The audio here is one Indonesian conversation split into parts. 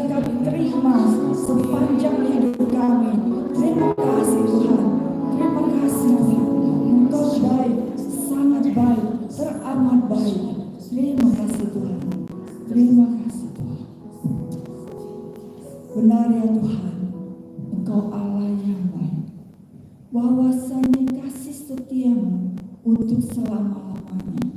bisa kami terima sepanjang hidup kami. Terima kasih Tuhan. Terima kasih Tuhan. Engkau baik, sangat baik, teramat baik. Terima kasih Tuhan. Terima kasih Tuhan. Benar ya Tuhan, Engkau Allah yang baik. Bahwasanya kasih setiamu untuk selama-lamanya.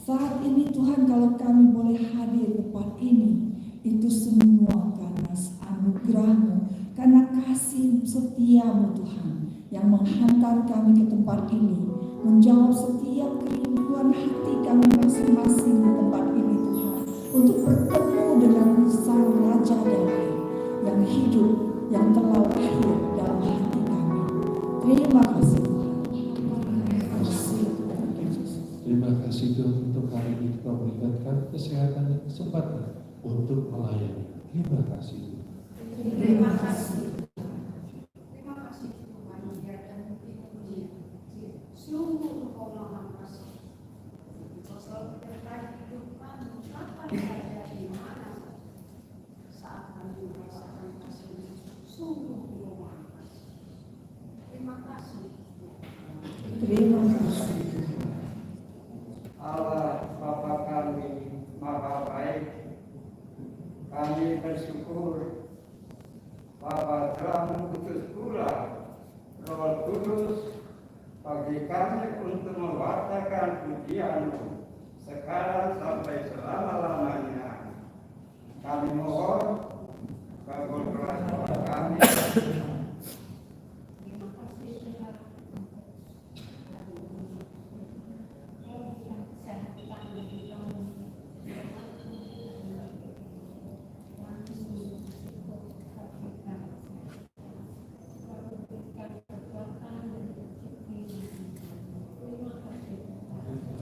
Saat ini Tuhan, kalau kami boleh hadir tempat ini, itu semua karena anugerah-Mu, karena kasih setiamu Tuhan, yang menghantar kami ke tempat ini, menjawab setiap kerinduan hati kami masing-masing di tempat ini Tuhan, untuk bertemu dengan Sang Raja Damai yang hidup, yang telah lahir dalam hati kami. Terima kasih Tuhan. Terima kasih Tuhan untuk hari ini Kau berikan kesehatan dan kesempatan untuk melayani. Terima kasih Tuhan. Terima kasih. Terima kasih Tuhan dan dipuji. Sungguh Engkau Maha Kasih. Engkau selalu menyertai hidup kami kapan saja di mana saat kami merasakan kasih. Sungguh Engkau Maha Kasih. Terima kasih. Terima kasih. Allah Bapa kami Maha baik, kami bersyukur Bapa telah mengutus pula Roh Kudus bagi kami untuk mewartakan pujian-Mu sekarang sampai selama-lamanya. Kami mohon kabulkanlah doa kami.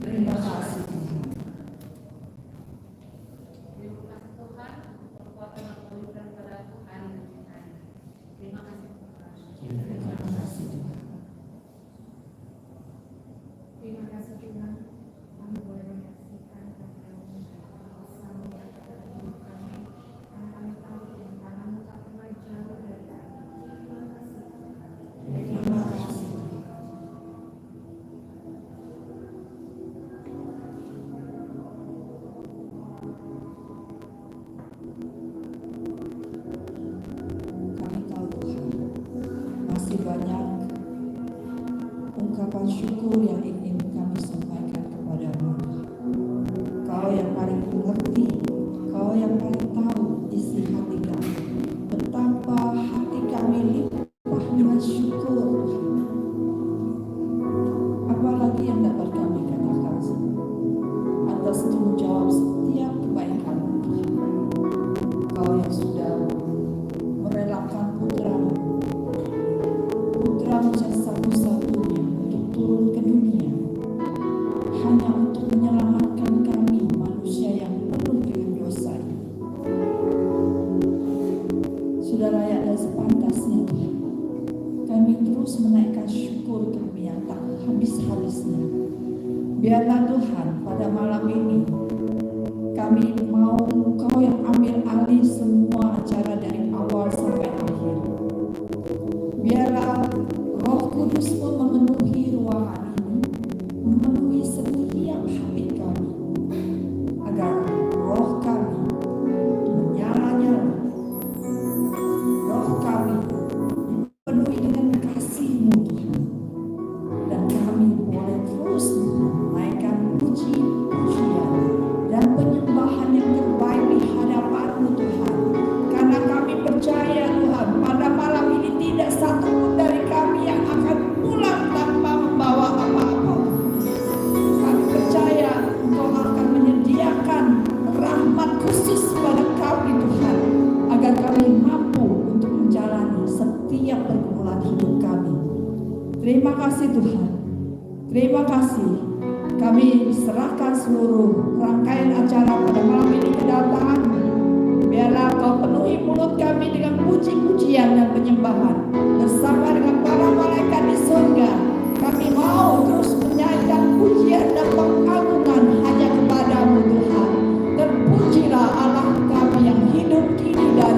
Terima kasih. Terima kasih Tuhan untuk kekuatan yang Kau berikan kepada Tuhan dan Tuhan. Terima kasih Tuhan. Terima kasih Tuhan. Terima kasih Tuhan. Kami boleh menyaksikan kami bersama yang ada di hidup kami. Karena kami tahu yang tangan-Mu tak pernah jauh dari kami. Terima kasih Tuhan. Terima kasih. Kami tahu Tuhan, masih banyak ungkapan syukur yang ingin kami sampaikan kepadamu. Kau yang paling mengerti, Kau yang paling tahu isi hati kami. Betapa hati kami limpah dengan syukur. Apalagi yang dapat kami katakan atas menjawab setiap kebaikan Tuhan. Kau yang sudah merelakan putra-Mu yang satu-satunya untuk turun ke dunia, hanya untuk menyelamatkan kami manusia yang penuh dengan dosa. Sudah layak dan sepantasnya Tuhan, kami terus menaikkan syukur kami yang tak habis-habisnya. Biarlah Tuhan, pada malam ini kami mau Kau yang ambil alih semua acara dari awal sampai akhir. Biarlah Roh Kudus pun memenuhi ruangan ini, memenuhi setiap hati kami, agar roh kami menyala-nyala, roh kami dipenuhi dengan kasih-Mu Tuhan, dan kami boleh terus menaikkan puji-pujian dan penyembahan yang terbaik di hadapan-Mu Tuhan. Karena kami percaya Tuhan, pada malam ini tidak satu pun dari kami yang akan pulang tanpa membawa apa-apa. Kami percaya Engkau akan menyediakan rahmat khusus pada kami Tuhan, agar kami mampu untuk menjalani setiap pergumulan hidup kami. Terima kasih Tuhan. Terima kasih. Kami serahkan seluruh rangkaian acara pada malam ini ke dalam tangan-Mu. Biarlah Kau penuhi mulut kami dengan puji-pujian dan penyembahan bersama dengan para malaikat di surga. Kami mau terus menyanyikan pujian dan pengagungan hanya kepada-Mu Tuhan. Terpujilah Allah kami yang hidup kini dan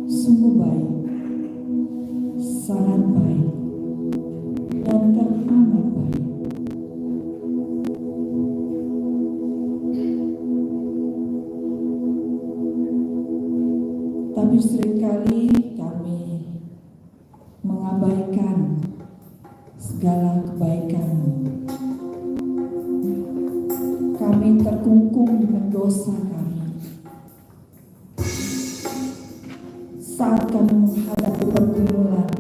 sungguh baik, sangat baik, dan teramat baik. Tapi seringkali kami mengabaikan segala kebaikan-Mu. Kami terkungkung dengan dosa kami. Saat kami menghadapi pergumulan,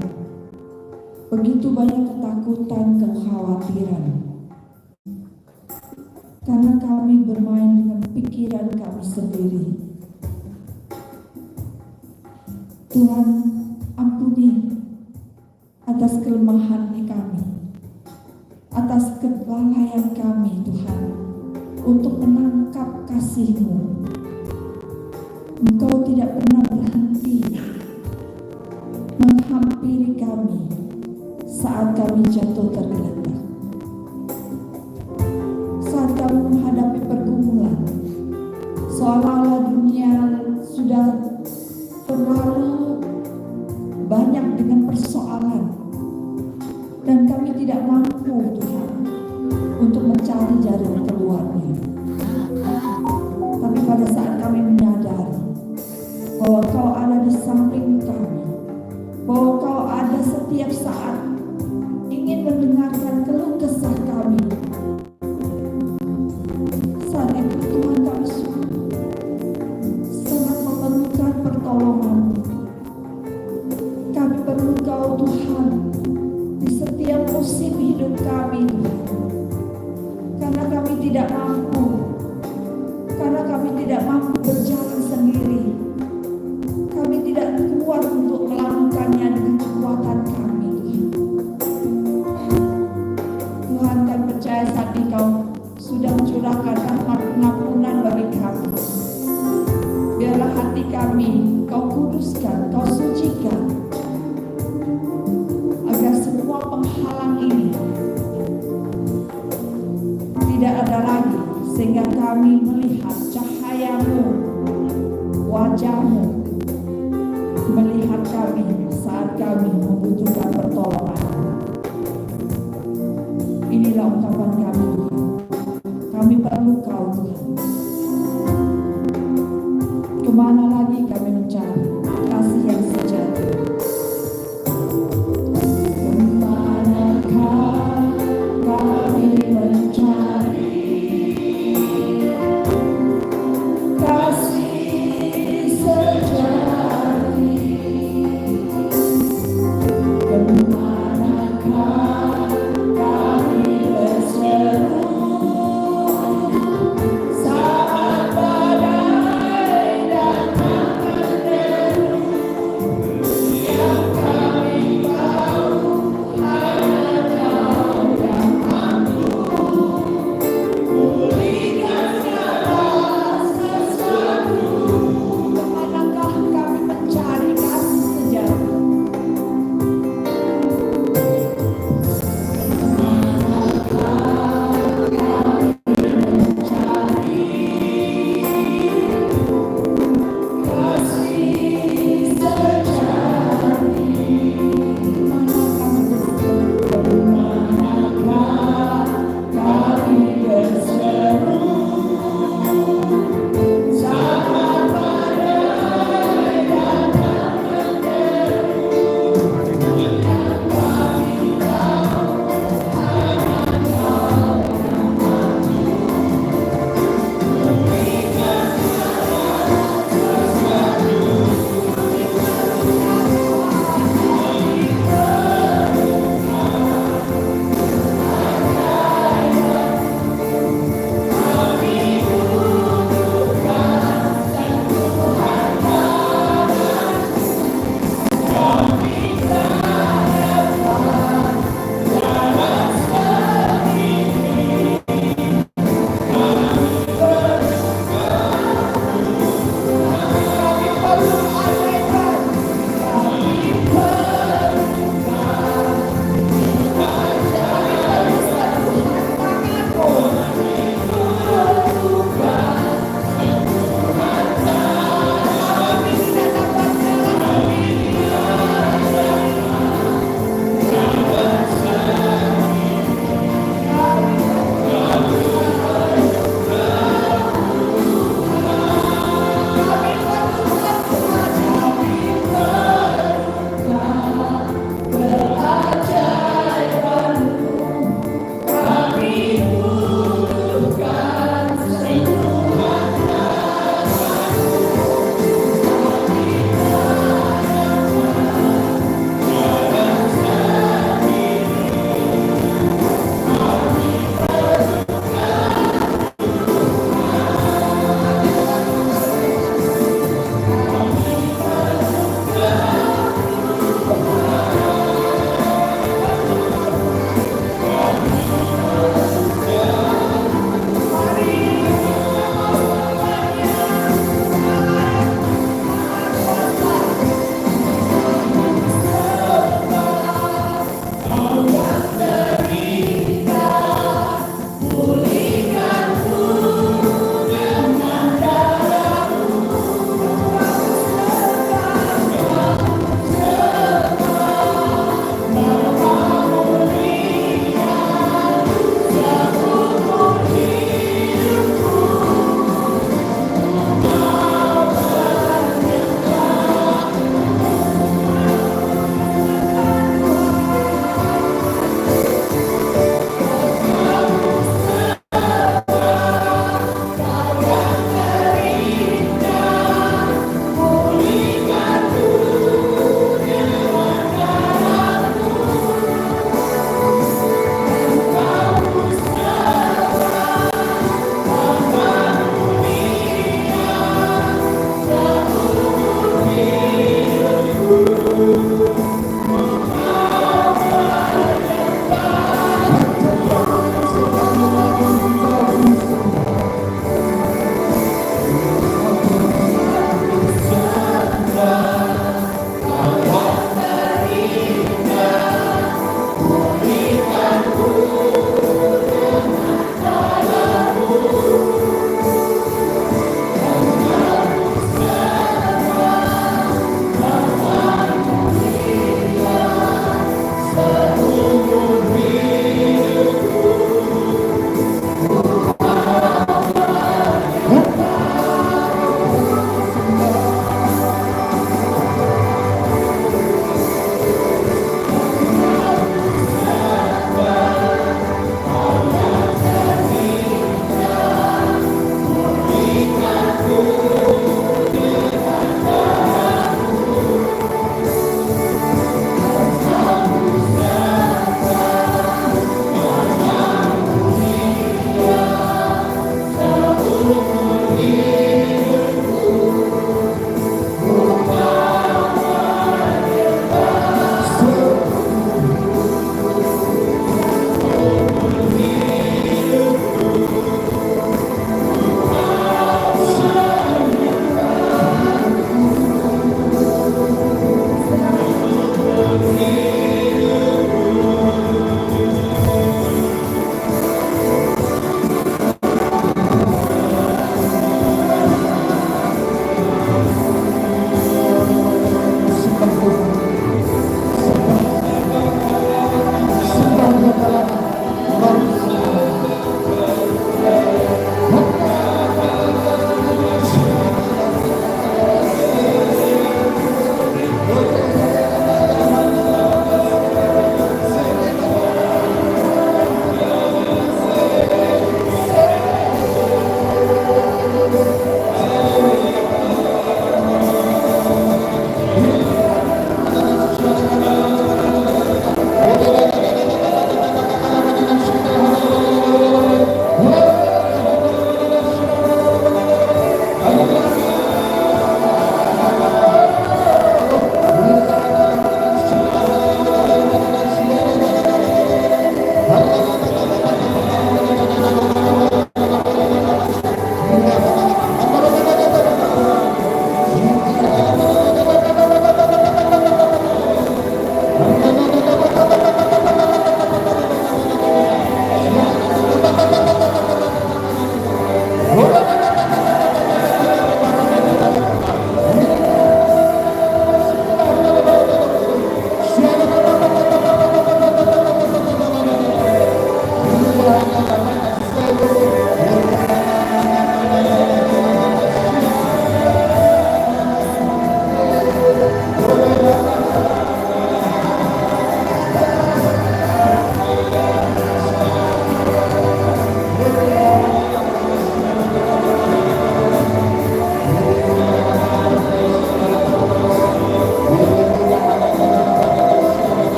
begitu banyak ketakutan, kekhawatiran. Karena kami bermain dengan pikiran kami sendiri. Tuhan, ampuni atas kelemahan kami, atas kelalaian kami, Tuhan, untuk menangkap kasih-Mu. Engkau tidak pernah berhenti menghampiri kami saat kami jatuh tergeletak, saat kami menghadapi pergumulan, seolah-olah dunia sudah terlalu banyak dengan persoalan, dan kami tidak mampu, Tuhan, untuk mencari jalan keluarnya. Tapi pada saat kami menyadari bahwa Kau ada di samping kami, bahwa Kau ada setiap saat ingin mendengarkan keluh kesah kami, saat itu Tuhan, kami sangat memerlukan pertolongan-Mu. Kami perlu Kau, Tuhan, di setiap musim hidup kami, Tuhan. Karena kami tidak mampu, karena kami tidak mampu berjalan sendiri. Kami tidak kuat untuk melakukannya dengan kekuatan kami. Tuhan, kami percaya saat ini Kau sudah mencurahkan rahmat pengampunan bagi kami. Biarlah hati kami Kau kuduskan, Kau sucikan, agar semua penghalang ini tidak ada lagi, sehingga kami melihat cahaya-Mu, wajah-Mu, melihat kami saat kami membutuhkan pertolongan. Inilah ungkapan kami, Tuhan. Kami perlu Kau, Tuhan. Kemana lagi kami mencari kasih yang sejati? Kemanakah kami mencari kasih sejati?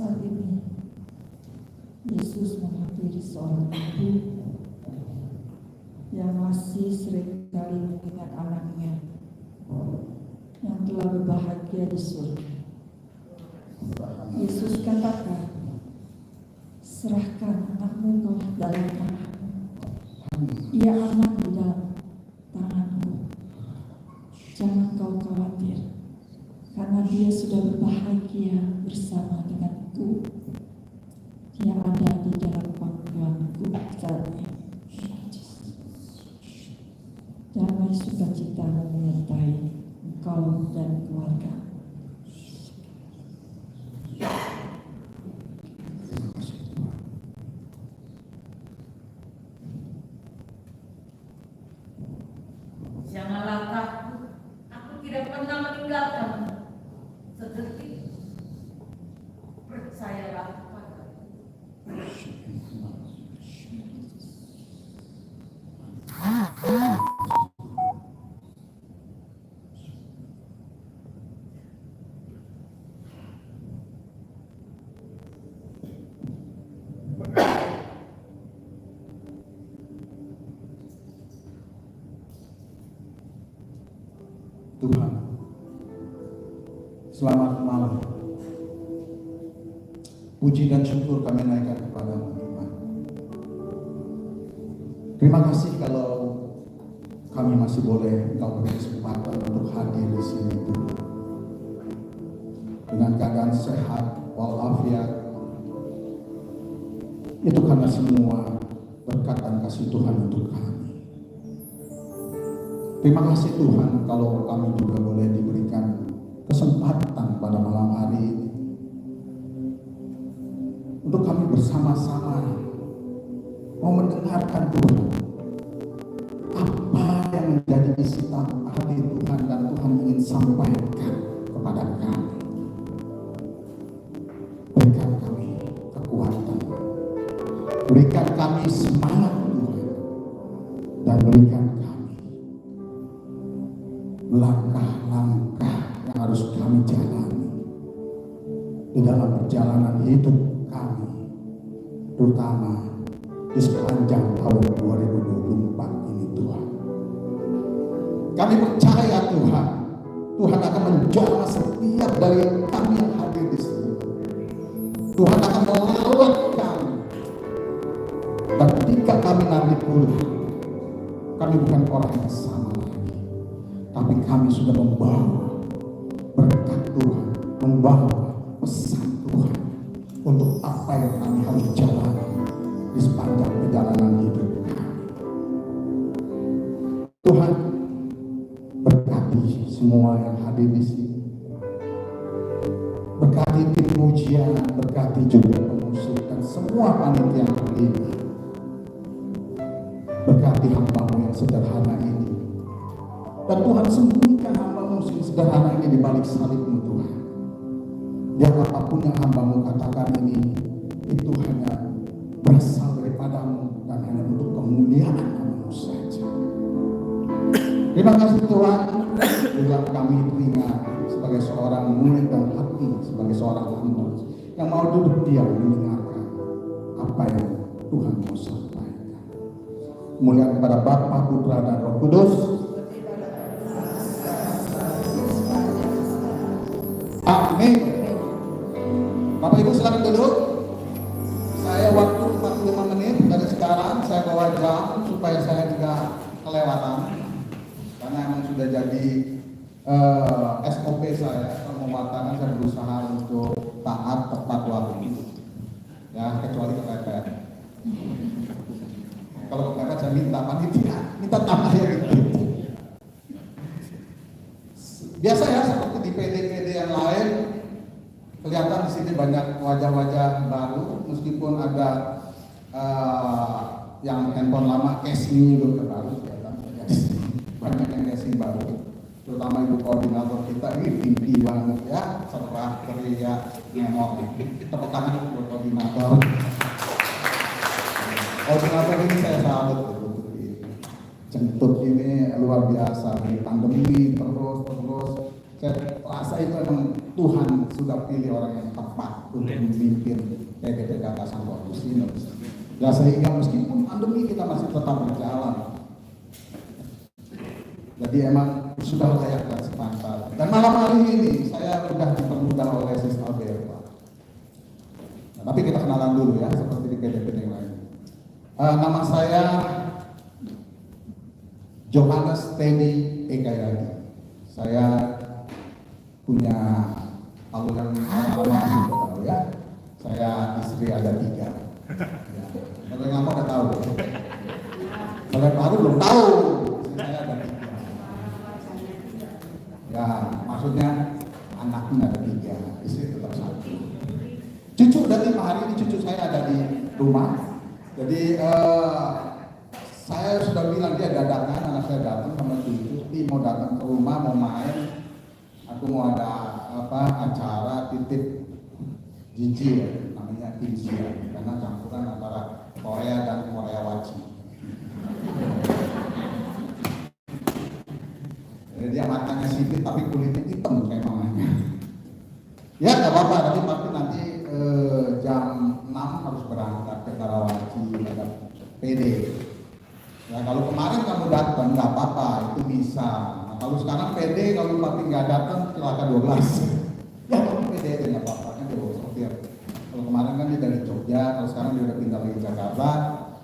Saat ini Yesus menghampiri seorang ibu yang masih seringkali mengingat anaknya yang telah berbahagia di surga. Yesus katakan, serahkan anakmu kau dalam tanganmu. Ia aman di dalam tanganmu. Jangan kau khawatir, karena dia sudah berbahagia bersama denganku. Dia ada di dalam pangkuanku saat ini. Damai sukacita menyertai engkau dan keluarga. Janganlah takut, aku tidak pernah meninggalkanmu. Sedetik, percayalah kepadaku. Tuhan, selamat malam. Puji dan syukur kami naikkan kepadamu, Tuhan. Terima kasih kalau kami masih boleh Engkau beri kesempatan untuk hadir di sini, Tuhan. Dengan keadaan sehat walafiat, itu karena semua berkat dan kasih Tuhan untuk kami. Terima kasih Tuhan kalau kami juga boleh diberikan kesempatan pada malam hari ini untuk kami bersama-sama mau mendengarkan Tuhan apa yang menjadi isi hati Tuhan dan Tuhan ingin sampaikan kepada kami. Berikan kami kekuatan, berikan kami semangat Tuhan, dan berikan kami langkah-langkah yang harus kami jalani di dalam perjalanan hidup kami, terutama di sepanjang tahun 2024 ini, Tuhan. Kami percaya Tuhan, Tuhan akan menjamah setiap dari kami yang hadir di sini. Tuhan akan melawat kami. Dan ketika kami nanti pulang, kami bukan orang yang sama lagi, tapi kami sudah membawa berkat Tuhan, membawa pesan Tuhan untuk apa yang kami harus jalani di sepanjang perjalanan hidup kami. Tuhan, berkati semua yang hadir di sini. Berkati tim ujian, berkati juga pengusir dan semua panitia yang terlibat. Berkati hamba-Mu yang sederhana ini. Dan Tuhan, sembunyikan hamba-Mu yang sederhana ini di balik salib-Mu, Tuhan. Biar apapun yang hamba-Mu katakan ini, itu hanya berasal daripada-Mu dan hanya untuk kemuliaan nama-Mu saja. Terima kasih Tuhan, bila kami teringat sebagai seorang murid dan hati, sebagai seorang hamba yang mau duduk diam mendengarkan apa yang Tuhan mau sampaikan. Kemuliaan kepada Bapa, Putra, dan Roh Kudus. Amin. Bapak Ibu silakan duduk. Saya waktu 45 menit dari sekarang, saya bawa jam supaya saya tidak kelewatan. Karena emang sudah jadi SOP saya, pembuatan saya berusaha untuk taat tepat waktu. Ya, kecuali kepepet. Kalau kepepet saya minta panitia, minta tambah ya gitu. Biasa ya, seperti di PD-PD yang lain, kelihatan di sini banyak wajah-wajah baru, meskipun ada yang handphone lama, casing juga baru, banyak yang casing baru. Terutama ibu koordinator kita ini tinggi banget ya, cerah, ceria, nengok. Tepuk tangan buat koordinator. Koordinator ini saya salut jentut ini luar biasa, di pandemi terus saya rasa itu emang Tuhan sudah pilih orang yang tepat untuk memimpin PDPKK Santo Agustinus. Ya sehingga meskipun pandemi kita masih tetap berjalan. Jadi emang sudah layak dan sepantas. Dan malam hari ini saya sudah dipermudah oleh Sis Alberta. Nah, tapi kita kenalan dulu ya, seperti di PDP yang lain. Nama saya Johannes Teddy Ekayadi. Saya punya alunan pengalaman juga tahu ya. Saya istri ada 3. Ya. Kalau yang lama udah tahu. Kalau yang baru belum tahu. Istri saya ada 3. Ya, maksudnya anaknya ada 3, istri tetap 1. Cucu dari hari ini cucu saya ada di rumah. Jadi saya sudah bilang dia dadakan, anak saya datang sama cucu, mau datang ke rumah mau main. Aku mau ada acara titip jinjil, namanya jinjil, karena campuran antara Korea dan Korea Waci. Jadi dia matanya sipit tapi kulitnya hitam kayak mamanya. Ya nggak apa-apa, nanti jam 6 harus berangkat ke Karawaci, ada PD. Ya kalau kemarin kamu datang nggak apa-apa, itu bisa. Nah, kalau sekarang PD, kalau papi nggak datang celaka 12. Ya kalau PD itu nggak apa-apa, kan dia bawa sopir. Kalau kemarin kan dia dari Jogja, kalau sekarang dia udah pindah lagi ke Jakarta.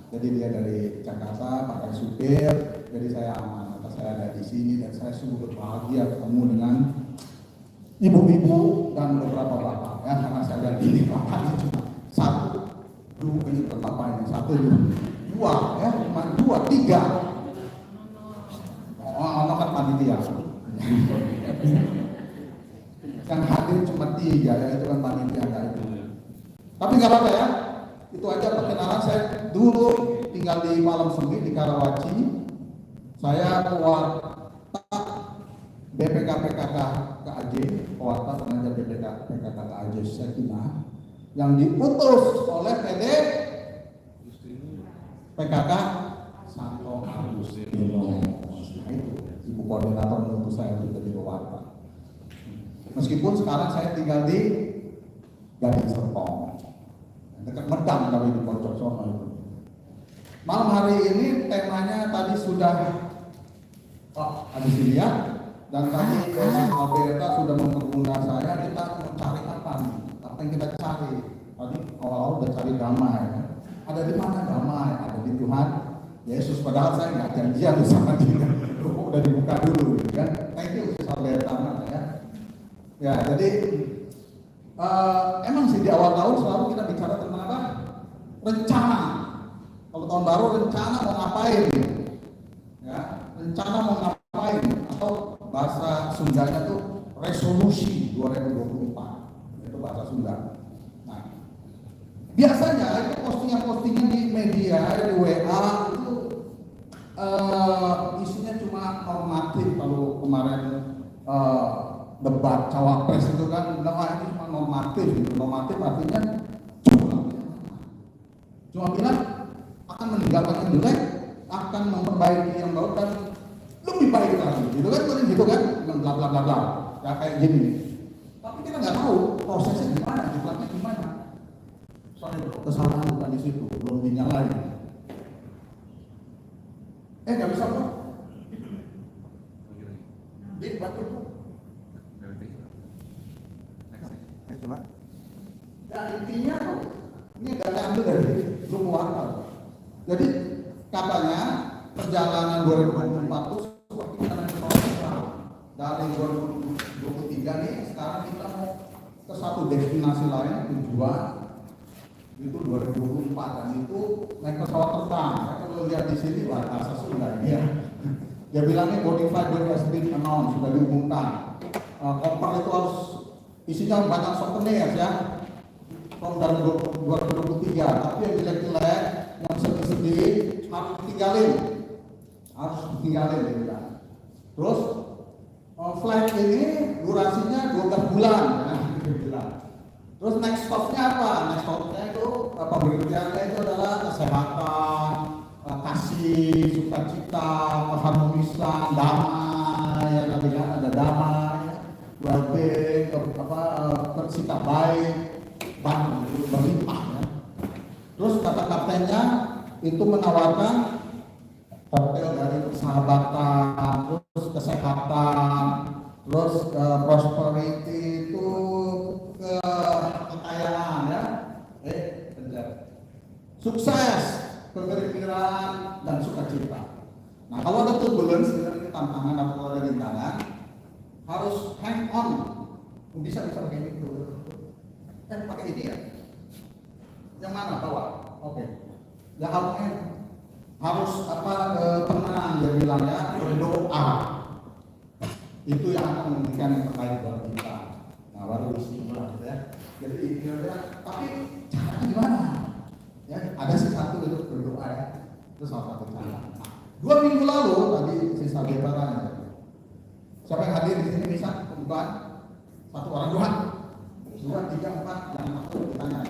Jadi dia dari Jakarta pakai supir, jadi saya aman. Maka saya ada di sini dan saya sungguh berbahagia ketemu dengan ibu-ibu dan beberapa bapak. Ya karena saya lihat ini bapaknya cuma 1, 2 ini bapaknya 1, 2 ya cuma 2, 3. Oh, kan panitia. Yang hadir cuma 3 ya, itu kan panitia enggak itu. Tapi nggak apa-apa ya. Itu aja perkenalan saya. Dulu tinggal di Malam Semi di Karawaci. Saya pewarta BPK PKK KAJ, pewarta pengajar BPK PKK KAJ Sekinah yang diutus oleh PD PKK Santo Agustinus. Nah, itu ibu koordinator mengutus saya untuk jadi pewarta. Meskipun sekarang saya tinggal di Gading Serpong, dekat Medang kalau di Pojoksono itu. Malam hari ini temanya tadi sudah ada lihat dan tadi Alberta sudah mempermudah saya, kita mencari apa nih? Apa yang kita cari? Tadi awal-awal udah cari damai. Ya. Ada di mana damai? Ada di Tuhan Yesus. Padahal saya nggak janjian sama dia. Udah dibuka dulu, kan? Thank you Alberta ya. Ya, jadi emang sih di awal tahun selalu kita bicara tentang apa? Rencana. Kalau tahun baru rencana mau ngapain? Ya, rencana mau ngapain? Atau bahasa Sundanya tuh resolusi 2024. Itu bahasa Sunda. Nah, biasanya itu postingan di media, di WA itu isinya cuma normatif. Kalau kemarin debat cawapres itu kan bilang ini cuma normatif gitu. Normatif artinya cuma bilang akan meninggalkan yang jelek, akan memperbaiki yang baru dan lebih baik lagi gitu kan bilang bla bla bla bla ya kayak gini. Tapi kita nggak tahu prosesnya gimana, jumlahnya gimana. Soalnya kesalahan bukan di situ, belum dinyalain. Nggak bisa kok. Ini batu kok. Coba. Dan intinya ini data ambil dari grup warta. Jadi katanya perjalanan 2024 itu seperti kita naik pesawat dari 2023 nih sekarang kita mau ke satu destinasi lain tujuan itu 2024 dan itu naik pesawat terbang. Kalau lihat di sini bahasa Sunda ya. Dia bilangnya boarding flight has been announced, sudah diumumkan. Koper itu harus isinya banyak souvenir ya. Tahun 2023, tapi yang jelek-jelek, yang sedih-sedih harus ditinggalin ya. Terus flight ini durasinya 12 bulan ya. Terus next stopnya apa? Next stopnya itu pemberiannya itu adalah kesehatan, kasih, sukacita, keharmonisan, damai ya, tadi kan ada damai. well-being, bersikap baik, berlimpah. Ya. Terus kata kaptennya itu menawarkan hotel dari persahabatan, terus kesehatan, terus prosperity itu kekayaan ya, sukses, keberpikiran dan sukacita. Nah kalau ada turbulence, ini tantangan atau ada rintangan, harus hang on, bisa pakai itu, kan pakai ini ya, yang mana bawa, oke, yang harus tenang dia bilang ya, berdoa, itu yang akan memberikan yang terbaik buat kita. Nah baru istimewa gitu ya. Jadi kira-kira, tapi caranya gimana? Ya ada sih satu itu berdoa ya, itu salah satu cara. 2 minggu lalu tadi sisa lebaran. Siapa yang hadir di sini bisa pembukaan 1 orang Tuhan, 2, 3, 4, yang aku ditanya.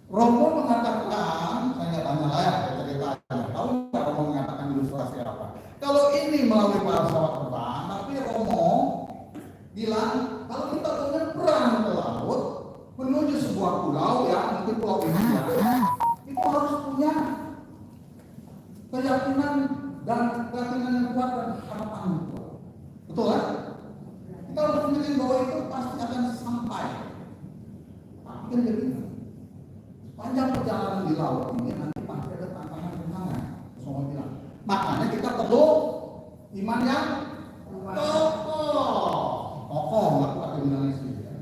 Romo mengatakan, saya nggak tanya lah ya, cerita aja. Tahu nggak Romo mengatakan ilustrasi apa? Kalau ini melalui para pesawat terbang, tapi Romo bilang kalau kita menyeberang ke laut menuju sebuah pulau ya, mungkin pulau ini ya, itu harus punya keyakinan yang kuat dan harapan. Betul kan? Kita harus punya bahwa itu pasti akan sampai. Tapi kan jadi panjang perjalanan di laut ini nanti pasti ada tantangan. Semua bilang. Makanya kita perlu iman yang kokoh, nggak pakai Indonesia.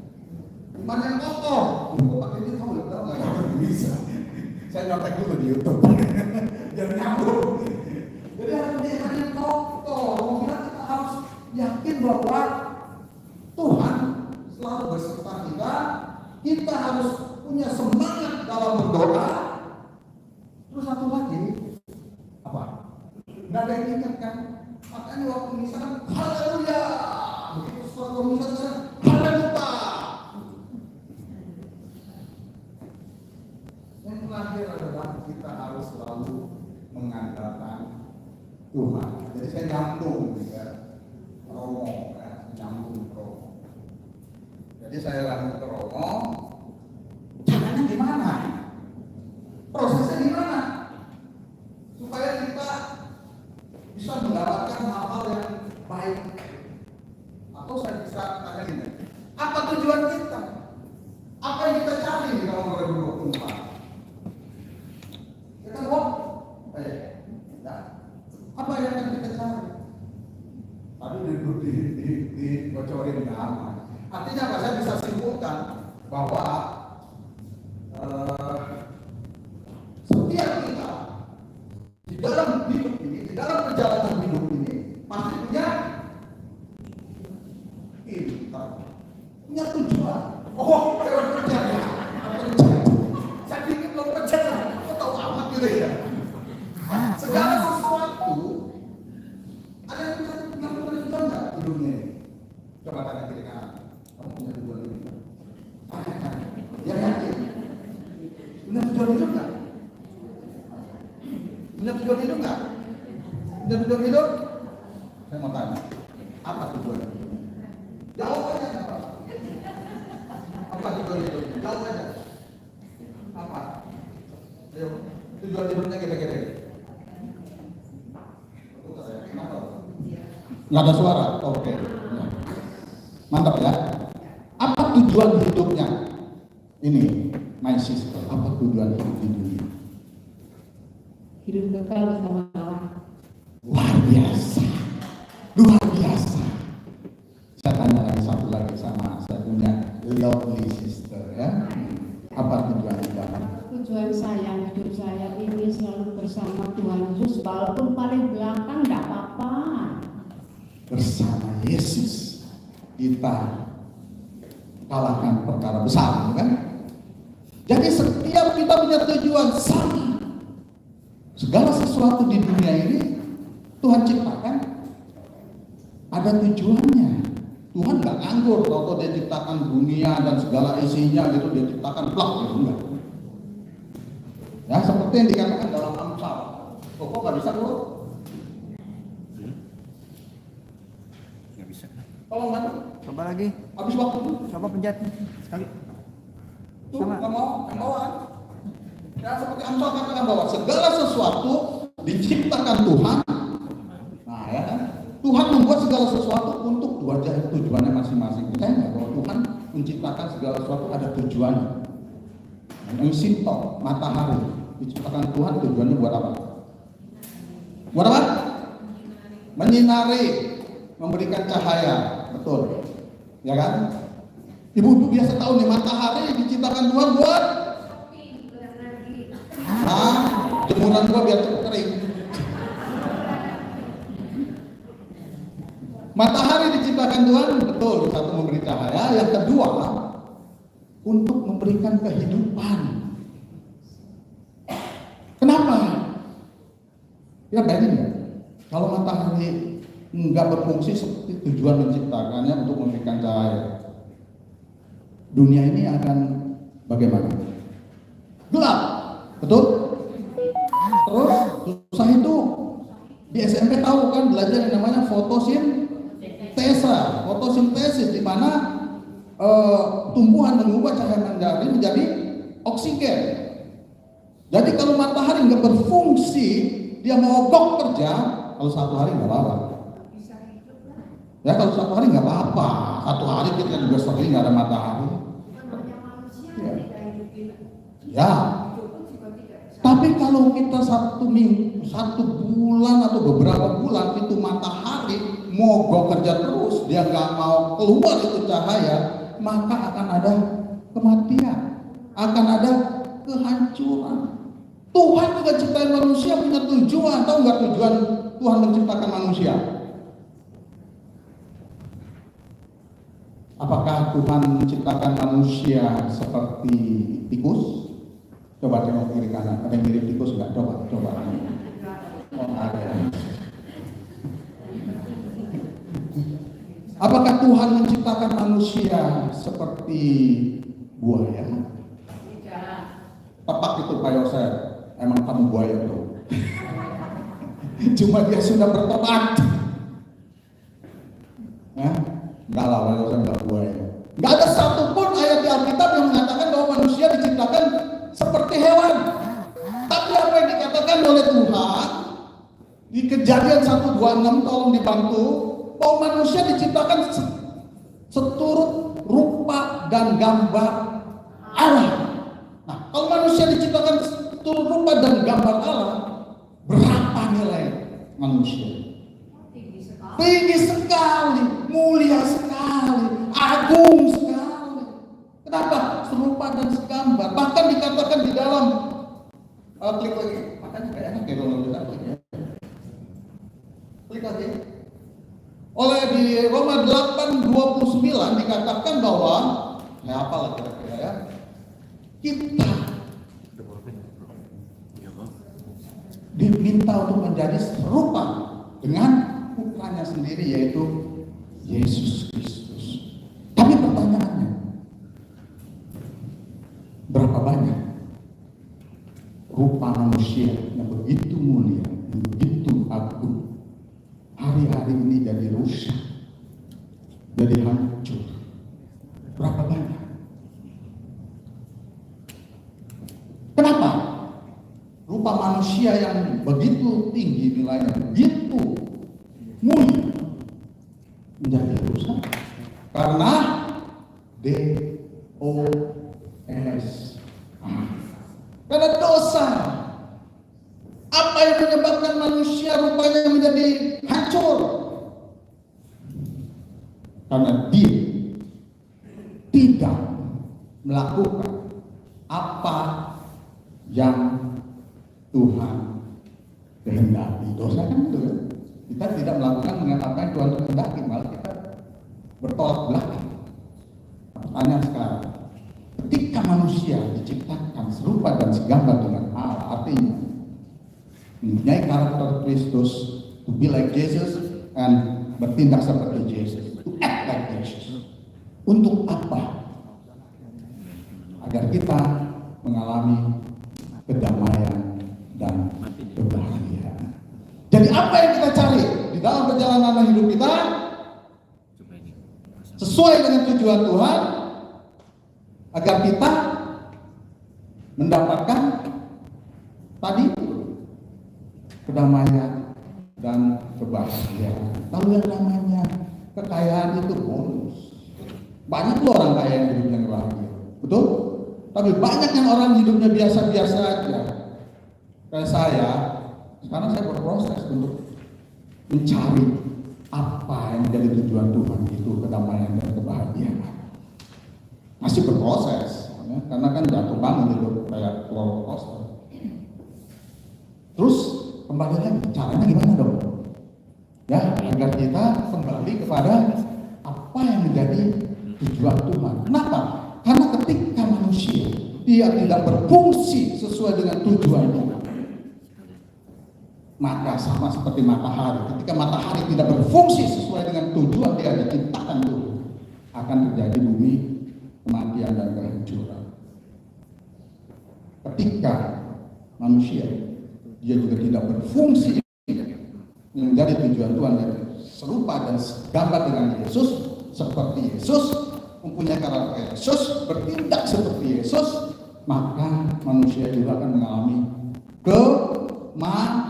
Iman yang kokoh. Kok pakai ini tahu nggak bisa. Saya nyontek dulu di YouTube. Jangan nyambung. Jadi harus punya iman yang kokoh. Kita harus yakin bahwa Tuhan selalu beserta kita. Kita harus punya semangat dalam berdoa. Terus satu lagi apa? Nggak ada yang ingat kan? Makanya waktu misalkan haleluya, begitu suatu misalkan haleluya. Yang terakhir adalah kita harus selalu mengandalkan Tuhan. Jadi saya nyambung ya, Romo ya, nyambung Romo. Jadi saya langsung ke Romo. Caranya gimana? Prosesnya gimana? Supaya kita bisa mendapatkan hal-hal yang baik. Atau saya bisa tanya ini, apa tujuan kita? Apa yang kita cari di tahun 2024? Kita ngomong, apa yang akan kita cari? Tadi dibocorin nama. Artinya apa? Saya bisa simpulkan bahwa setiap kita di dalam hidup ini, di dalam perjalanan hidup ini pasti punya tujuan. Oh, saya percaya. Saya pikir belum percaya. Kok tahu amat gitu ya? Segala sesuatu ada yang punya tujuan nggak di dunia ini? Coba tanya kiri kanan. Kamu punya tujuan hidup? Ya yakin. Punya tujuan hidup nggak? Punya tujuan hidup nggak? Punya tujuan hidup? Saya mau tanya, apa tujuan hidup? Jawab aja apa? Apa tujuan hidup? Jawab aja. Apa? Ayo, tujuan hidupnya kira-kira. Nggak ada suara? Oke. Mantap ya. Apa tujuan hidupnya? Ini, my sister. Apa tujuan hidup di dunia? Hidup kekal bersama Allah. Luar biasa. Luar biasa. Saya tanya lagi satu lagi sama saya punya lovely sister ya. Apa tujuan hidup? Tujuan saya, hidup saya ini selalu bersama Tuhan Yesus, walaupun paling belakang tidak apa-apa. Bersama Yesus kita kalahkan perkara besar, kan? Jadi setiap kita punya tujuan sama. Segala sesuatu di dunia ini Tuhan ciptakan ada tujuannya. Tuhan nggak nganggur kalau dia ciptakan dunia dan segala isinya gitu, dia ciptakan plak gitu, enggak. Ya seperti yang dikatakan dalam Amsal. Kok nggak bisa kok? Tolong bantu. Coba lagi. Habis waktu. Coba pencet sekali. Tuh, Sama. nggak mau, yang bawaan. Ya seperti Amsal katakan bahwa segala sesuatu diciptakan Tuhan. Nah ya kan, Tuhan membuat segala sesuatu untuk tujuannya masing-masing. Percaya nggak bahwa Tuhan menciptakan segala sesuatu ada tujuannya? Yang simpel, matahari diciptakan Tuhan tujuannya buat apa? Buat apa? Menyinari, memberikan cahaya, betul, ya kan? Ibu biasa tahu nih matahari diciptakan Tuhan buat jemuran gua biar cepet kering. Matahari diciptakan Tuhan, betul, satu memberi cahaya, yang kedua untuk memberikan kehidupan. Kenapa? Ya bayangin ya, kalau matahari nggak berfungsi seperti tujuan menciptakannya untuk memberikan cahaya, dunia ini akan bagaimana? Gelap, betul? Terus susah itu di SMP tahu kan belajar yang namanya fotosintesis, di mana tumbuhan mengubah cahaya matahari menjadi oksigen. Jadi kalau matahari nggak berfungsi, dia mogok kerja, kalau satu hari nggak apa-apa. Ya kalau satu hari nggak apa-apa, satu hari kita juga sering nggak ada matahari. Ya. Tapi kalau kita satu bulan atau beberapa bulan itu matahari mogok kerja terus, dia nggak mau keluar itu cahaya, maka akan ada kematian, akan ada kehancuran. Tuhan juga ciptain manusia punya tujuan. Tahu nggak tujuan Tuhan menciptakan manusia? Apakah Tuhan menciptakan manusia seperti tikus? Coba tengok kiri kanan, ada yang mirip tikus nggak? Coba. Oh, ada. Apakah Tuhan menciptakan manusia seperti buaya? Tepat itu Pak Yosef, emang kamu buaya tuh. Cuma dia sudah bertobat. Ya, enggak lah, Pak Yosef enggak buaya. Enggak ada satupun ayat di Alkitab yang mengatakan bahwa manusia diciptakan seperti hewan. Tapi apa yang dikatakan oleh Tuhan di Kejadian 1:26, tolong dibantu, bahwa manusia diciptakan seturut rupa dan gambar Allah. Nah, kalau manusia diciptakan seturut rupa dan gambar Allah, berapa nilai manusia? Tinggi sekali, mulia sekali, agung sekali. Kenapa? Serupa dan segambar. Bahkan dikatakan di dalam klik lagi, makanya kayak enak ya kalau kita klik ya. Klik lagi. Oleh di Roma 8:29 dikatakan bahwa apalah kira-kira ya, kita diminta untuk menjadi serupa dengan putranya sendiri, yaitu Yesus Kristus. Tapi pertanyaannya, berapa banyak rupa manusia yang begitu mulia, yang begitu agung, hari-hari ini jadi rusak, jadi hancur? Berapa banyak? Kenapa? Rupa manusia yang begitu tinggi nilainya, begitu mulia, menjadi rusak karena DOS. Karena dosa. Apa yang menyebabkan manusia rupanya menjadi hancur? Karena dia tidak melakukan apa yang Tuhan kehendaki. Dosa kan itu kan? Kita tidak melakukan dengan apa yang Tuhan kehendaki, malah kita bertolak belakang. Pertanyaan sekarang, ketika manusia diciptakan serupa dan segambar dengan Allah, artinya mempunyai karakter Kristus, to be like Jesus, and bertindak seperti Jesus, to act like Jesus. Untuk apa? Agar kita mengalami kedamaian dan kebahagiaan. Jadi apa yang kita cari di dalam perjalanan hidup kita? sesuai dengan tujuan Tuhan, agar kita mendapatkan tadi kedamaian dan kebahagiaan. Tahu yang namanya kekayaan itu bonus. Banyak loh orang kaya yang hidupnya bahagia, betul? Tapi banyak yang orang hidupnya biasa-biasa aja. Kayak saya, sekarang saya berproses untuk mencari apa yang menjadi tujuan Tuhan, itu kedamaian dan kebahagiaan. Masih berproses, ya, karena kan jatuh bangun hidup kayak roller coaster. Terus kembali lagi, caranya gimana dong? Ya, agar kita kembali kepada apa yang menjadi tujuan Tuhan. Kenapa? Karena ketika manusia dia tidak berfungsi sesuai dengan tujuan Tuhan, maka sama seperti matahari. Ketika matahari tidak berfungsi sesuai dengan tujuan dia diciptakan Tuhan, akan terjadi bumi kematian dan kehancuran. Ketika manusia dia juga tidak berfungsi menjadi tujuan Tuhan, dan serupa dan gambar dengan Yesus, seperti Yesus, mempunyai karakter Yesus, bertindak seperti Yesus, maka manusia juga akan mengalami kematian.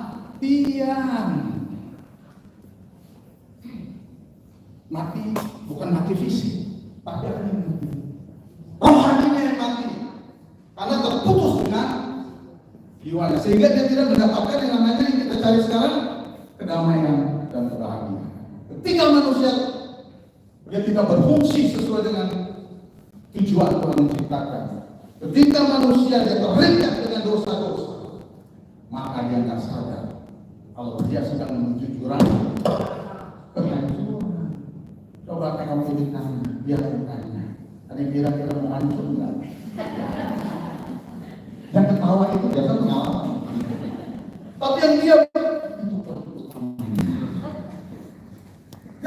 Mati bukan mati fisik, tapi akan mati. Rohaninya yang mati, karena terputus dengan jiwanya, sehingga dia tidak mendapatkan yang namanya yang kita cari sekarang, kedamaian dan kebahagiaan. Ketika manusia dia tidak berfungsi sesuai dengan tujuan Tuhan menciptakan, ketika manusia dia terikat dengan dosa-dosa, maka dia nggak sadar kalau dia sedang menuju jurang kehancuran. Coba tengok kiri kanan, dia mukanya. Ada yang kira-kira mau hancur nggak? Yang ketawa itu biasa pengalaman. Tapi yang dia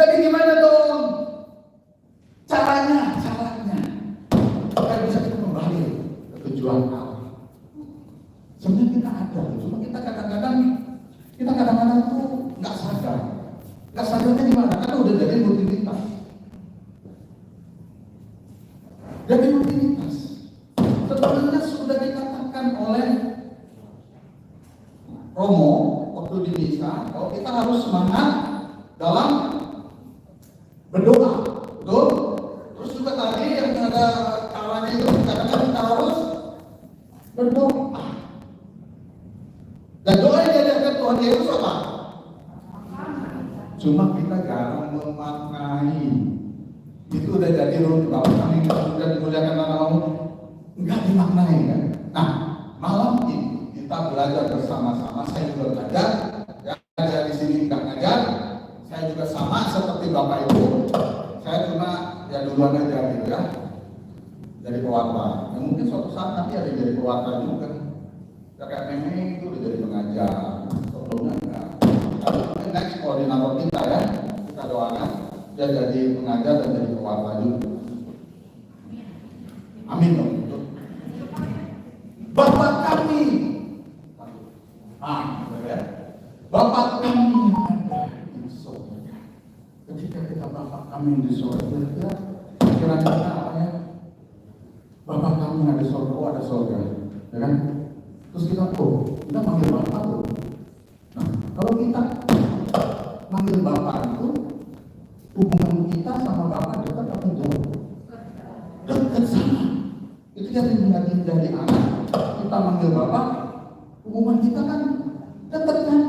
jadi gimana dong? Caranya agar bisa kita kembali ke tujuan Allah. Sebenarnya kita ada, cuma kita kadang-kadang tuh nggak sadar. Nggak sadarnya gimana? Karena udah jadi rutinitas. Jadi rutinitas. Sebenarnya sudah dikatakan oleh Romo waktu di misa, kalau kita harus semangat dalam berdoa, betul? Terus juga tadi yang ada caranya itu dikatakan kita harus berdoa. Dan doa yang diajarkan Tuhan Yesus apa? Cuma kita jarang memaknai. Itu udah jadi rutinitas. Bapak kami sudah dimuliakan namamu, enggak dimaknai kan? Nah, malam ini kita belajar bersama-sama. Saya juga belajar. Saya di sini enggak ngajar. Saya juga sama seperti Bapak Ibu. Saya cuma ya duluan aja gitu ya, jadi pewarta. Ya, mungkin suatu saat nanti ada jadi pewarta juga. Kayak Meme itu udah jadi pengajar. Sebelumnya enggak. Tapi next koordinator kita ya, kita doakan dia jadi pengajar dan jadi pewarta juga. Amin dong. Bapak kami, Bapak kami di surga. Ketika kita Bapak kami di surga, kira-kira apa ya? Bapak kami ada surga, oh ada surga, ya kan? Terus kita manggil Bapak tuh. Nah, kalau kita manggil Bapak itu, hubungan kita sama Bapak dekat atau jauh? Dekat sama. Itu jadi anak. Kita manggil Bapak, hubungan kita kan dekat kan?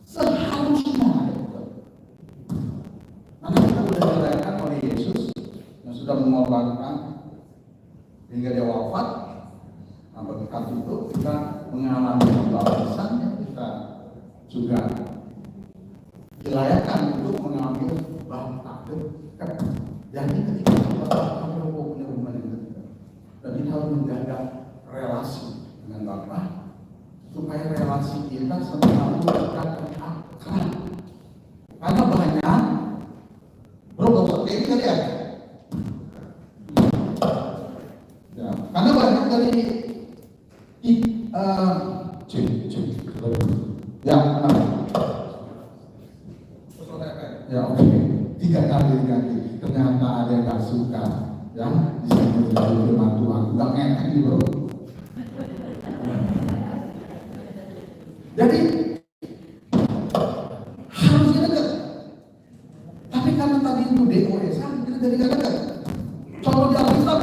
Seharusnya dekat. Karena kita sudah dilayakan oleh Yesus yang sudah mengorbankan hingga dia wafat. Nah, berkat itu kita mengalami baptisannya, kita juga dilayakan untuk mengambil Bapak dekat. Jadi ketika kita punya hubungan yang dekat, dan kita harus menjaga relasi dengan Bapak supaya relasi kita selalu dekat dan akrab. Karena banyak, bro, gak usah kayak gitu ya. Karena banyak dari ya oke, 3 kali ternyata dekat-dekat. Contoh di Alkitab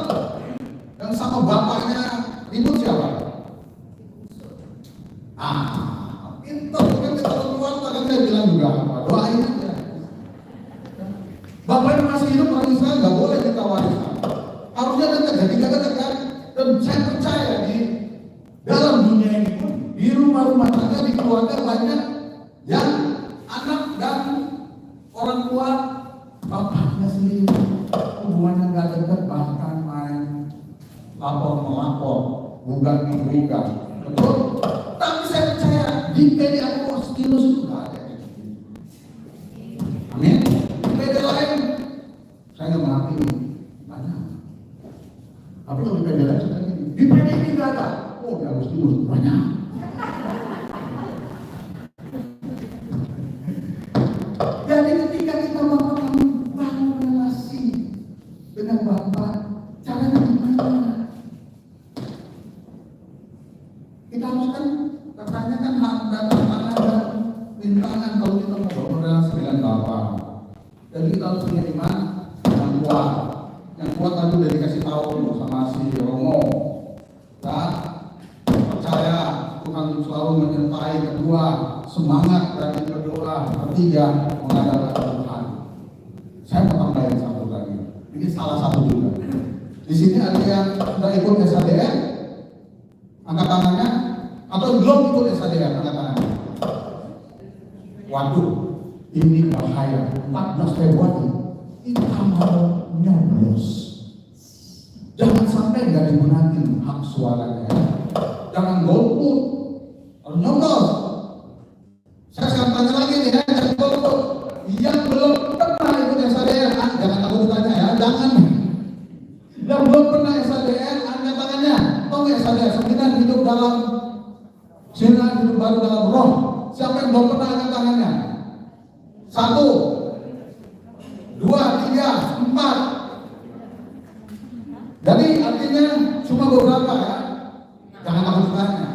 yang sama bapaknya ribut siapa? Pintar, kan kita keluar kan dia bilang juga apa? Doain aja. Bapaknya masih hidup orang Israel nggak boleh kita wariskan. Harusnya dekat, jadi nggak dekat. Dan saya percaya di dalam dunia ini pun di rumah-rumah tangga, di keluarga banyak yang anak dan orang tua bapaknya sendiri hubungannya nggak dekat, bahkan main lapor melapor, bukan memberikan. Betul? Tapi saya percaya di PD Agustinus itu nggak ada. Amin. Di PD lain saya nggak menghakimi, banyak. Tapi kalau di PD lain sudah gini, di PD ini nggak ada. Oh, di Agustinus banyak. Jadi ketika kita membangun relasi dengan Bapak, caranya gimana? Kita harus kan katanya kan hak dan tangan dan rintangan kalau kita mau bangun relasi dengan Bapak. Jadi kita harus punya iman yang kuat. Yang kuat tadi udah dikasih tahu sama si Romo. Dan percaya Tuhan selalu menyertai. Kedua, semangat dan berdoa. Ketiga, mengandalkan Tuhan. Saya mau tambahin satu lagi. Ini salah satu juga. Di sini ada yang sudah ikut SADR, angkat tangannya, atau belum ikut SADR, angkat tangannya. Waduh, ini bahaya. 14 Februari kita mau nyoblos. Jangan sampai nggak digunakan hak suaranya. Jangan golput, harus nyoblos. Saya sekarang tanya lagi nih, jangan golput. Yang belum pernah ikut SADR, jangan takut ditanya ya, jangan. Yang belum pernah SADR, angkat tangannya. Tahu nggak SADR? Seminar hidup dalam seminar hidup baru dalam roh. Siapa yang belum pernah angkat tangannya? 1, 2, 3, 4. Jadi artinya cuma beberapa ya. Jangan takut ditanya.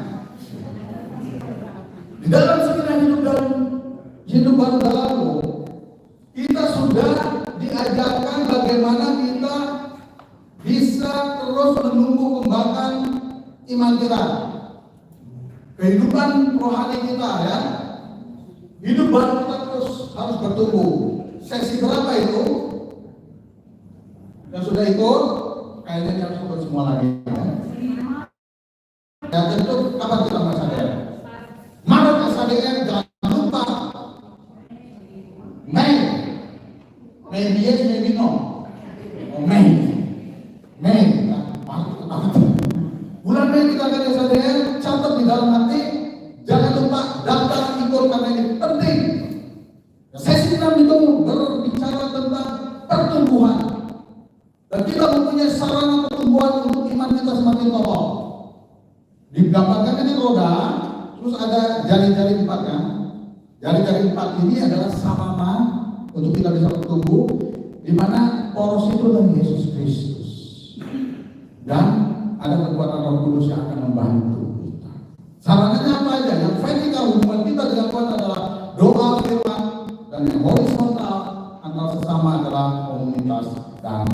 Di dalam seminar hidup baru dalam roh, kita sudah diajarkan bagaimana kita bisa terus menumbuh kembangkan iman kita, kehidupan rohani kita ya. Hidup baru kita terus harus bertumbuh. Sesi berapa itu? Yang sudah ikut, kayaknya harus ikut semua lagi. Ya tentu kapan kita mau SADR? Maret SADR, jangan lupa. Maybe yes, maybe no. Oh, May. Bulan Mei kita akan SADR, catat di dalam hati, jangan lupa daftar ikut karena ini penting. Sesi 6 itu berbicara tentang pertumbuhan, dan kita mempunyai sarana pertumbuhan untuk iman kita semakin kokoh. Digambarkan ini roda, terus ada jari-jari 4 kan. Jari-jari 4 ini adalah sarana untuk kita bisa bertumbuh, di mana poros itu adalah Yesus Kristus. Dan ada kekuatan Roh Kudus yang akan membantu kita. Sarananya apa aja? Yang vertikal hubungan kita dengan Tuhan adalah doa, firman, dan yang horizontal antara sesama adalah komunitas dan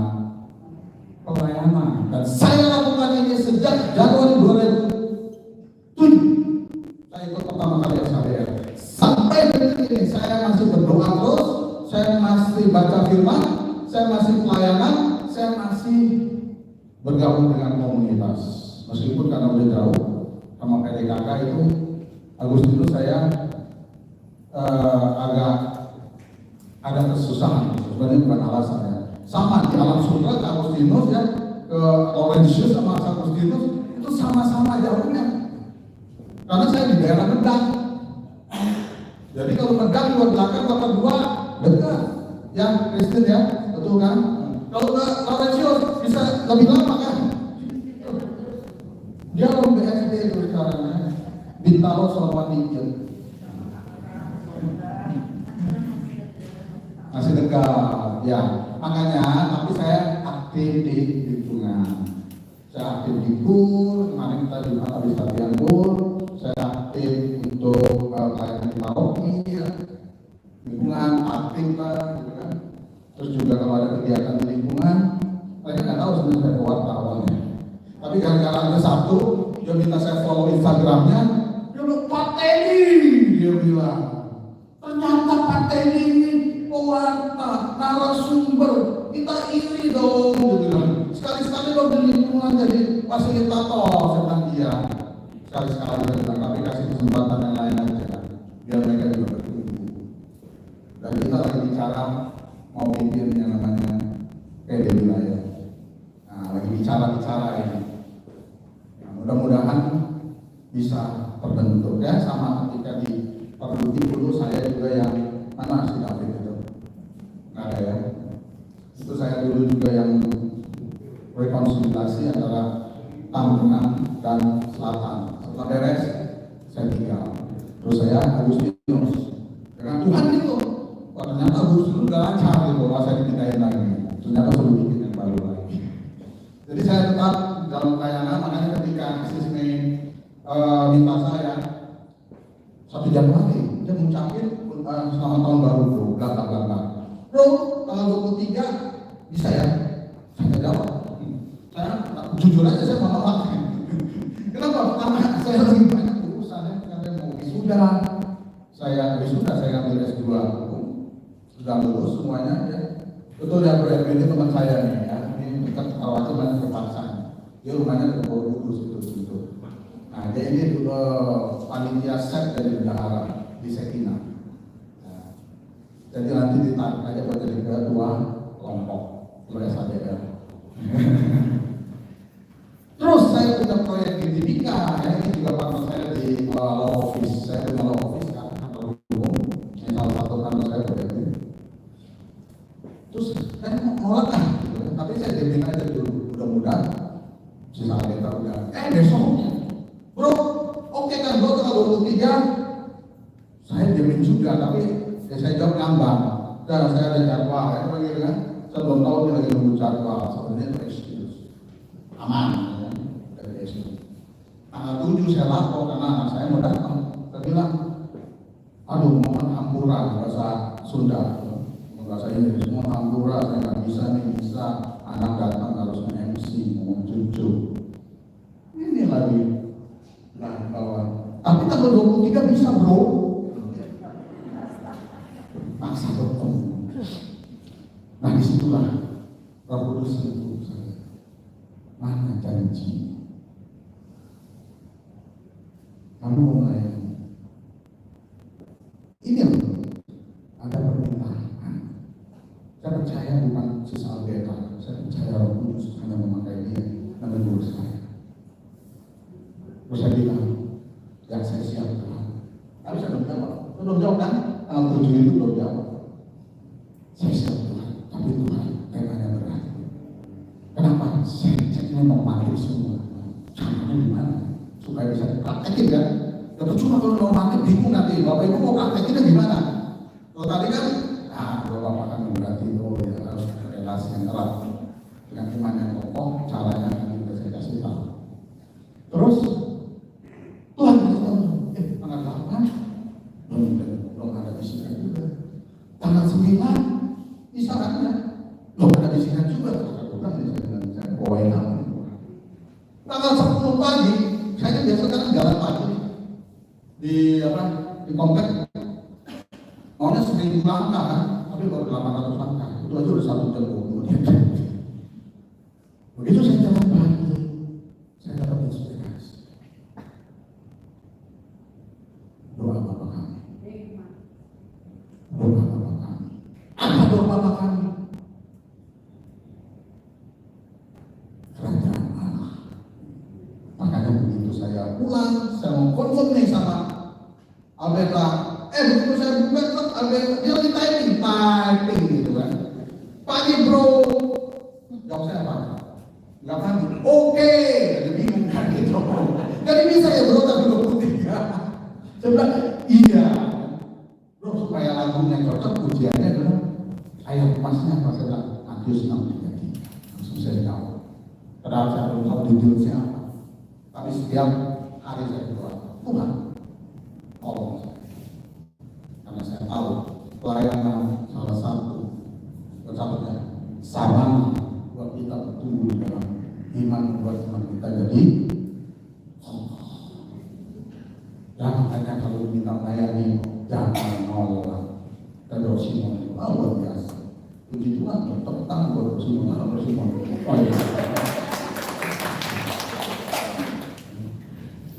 pelayanan. Dan saya lakukan ini sejak Januari 2007. Saya ikut pertama kali SADR. Sampai detik ini saya masih berdoa terus, saya masih baca firman, saya masih pelayanan, saya masih bergabung dengan komunitas. Meskipun karena udah jauh sama PDKK itu, Agustinus saya agak ada kesusahan. Sebenarnya bukan alasan ya. Sama di alam sutra ke Agustinus ya, ke Laurentius sama Agustinus itu sama-sama jauhnya. Karena saya di daerah Medang. Jadi kalau Medang buat belakang bapak 2 dekat. Ya, Kristen ya, betul kan? Kalau ke Laurentius bisa lebih lama kan? Dia orang BSD itu sekarang ya. Bintaro selama 3. Masih dekat, ya. Makanya, tapi saya aktif di lingkungan. Saya aktif di KUR, kemarin kita juga habis latihan KUR. Saya aktif untuk pelayanan di paroki, ya. Lingkungan aktif lah, gitu kan. Terus juga kalau ada kegiatan di lingkungan lingkungan. Mereka nggak tahu sebenarnya saya pewarta awalnya. Tapi gara-gara ada satu, dia minta saya follow Instagramnya. Dia bilang, Pak Teddy, dia bilang. Ternyata Pak Teddy ini pewarta, narasumber. Kita iri dong, dia bilang. Sekali-sekali dong di lingkungan jadi fasilitator, saya bilang iya. Sekali-sekali saya bilang, tapi kasih kesempatan yang lain aja. Biar mereka juga bertumbuh. Dan kita lagi bicara mau pimpin yang namanya PD wilayah. Nah, lagi bicara ini. Nah, mudah-mudahan bisa terbentuk ya, sama ketika di Perluti dulu saya juga yang mana si David itu nggak ada ya. Itu saya dulu juga yang rekonsiliasi antara Tampungan dan Selatan. Setelah beres saya tinggal. Terus saya Agustinus dengan Tuhan itu. Wah, ternyata Agustinus udah lancar gitu. Wah, saya dipindahin lagi. Ternyata sudah bikin yang baru lagi. Jadi saya tetap dalam pelayanan. Makanya ketika Sis Mei minta saya 1 Januari dia mengucapkan selamat tahun baru bro, bla bla bla bla. Bro, tanggal 23 bisa ya? Saya jawab. Saya jujur aja saya menolak. Kenapa? Karena saya lagi banyak urusan ya. Saya mau wisuda. Saya ngambil S2 sudah lulus semuanya ya. Betul ya Bro, ini teman saya nih ya. Ini dekat Karawaci banyak kepaksaan. Dia rumahnya di Kudus itu. Nah, dia ini panitia set dari bendahara di Sekina. Nah, jadi nanti ditarik aja buat jadi ketua kelompok SADR. Terus saya punya proyek di Timika, ya, ini juga partner saya di law office. Saya punya law office kan, kantor umum. Ini salah satu kantor saya proyek ini. Terus saya nolak kan, gitu. Tapi saya jamin aja dulu, mudah-mudahan sisa kita udah. Besoknya, bro, oke kan bro, tanggal 23 saya jamin juga, tapi ya saya jawab ngambang. Dan saya ada jadwal, ya begitu kan. Saya belum tahu dia lagi nunggu jadwal, sebenarnya itu excuse. Aman, ya, dari excuse. Tanggal 7 saya lapor karena anak saya mau datang. Saya bilang, aduh mohon ampura bahasa Sunda, bahasa Inggris, mohon ampura saya nggak bisa nih, bisa anak datang harus MC, mohon cucu. Ini lagi. Nah, kawan. Tapi tanggal 23 bisa bro. Paksa bertemu. Nah disitulah Roh Kudus sentuh saya. Mana janji? Kamu mau melayani. Ini yang ada permintaan. Saya percaya bukan sisa Alberta. Saya percaya Roh Kudus hanya memakai dia dan menegur saya. Terus saya bilang, yang saya siap Tuhan. Tapi saya belum jawab kan? Tanggal 7 itu belum jawab. Saya siap Tuhan, tapi Tuhan temanya berat. Kenapa? Saya mau mati semua. Caranya gimana? Supaya bisa dipraktekin kan? Ya percuma kalau mau mati bingung nanti. Bapak Ibu mau praktekinnya gimana? Kalau tadi kan, Bapak akan memberati ya harus relasi yang erat dengan iman yang kokoh. Caranya akan juga saya kasih tahu. Terus Tuhan tanggal 8 belum ada bisikan juga. Tanggal 9 misalnya belum ada bisikan juga. Bukan saya bawain apa. Tanggal 10 pagi saya biasa kan jalan pagi di komplek. Maunya 1000 langkah kan, tapi baru 800 langkah. Itu aja udah 1 jam 20 menit. Begitu saya jalan pagi, saya dapat inspirasi. Doa Bapak kami. Doa Bapak kami. Apa doa Bapak kami? Kerajaan Allah. Makanya begitu saya pulang, saya mau konfirm nih sama Alberta. Begitu saya buka Alberta, dia lagi typing gitu kan. Pagi bro, jawab saya apa? Enggak pagi. Oke, jadi bingung kan gitu. Jadi bisa ya bro, tapi 23. Saya bilang, iya bro, supaya lagunya cocok, ujiannya adalah ayat emasnya apa? Saya bilang, Matius 6:33. Langsung saya jawab. Padahal saya belum tahu detailnya apa. Tapi setiap hari saya berdoa, Tuhan, tolong saya. Karena saya tahu pelayanan salah satu sarana iman membuat iman kita jadi ya, makanya kalau minta melayani jangan nolak. Dan Rosimon luar biasa. Puji Tuhan, tepuk tangan buat Rosimon. Oh iya.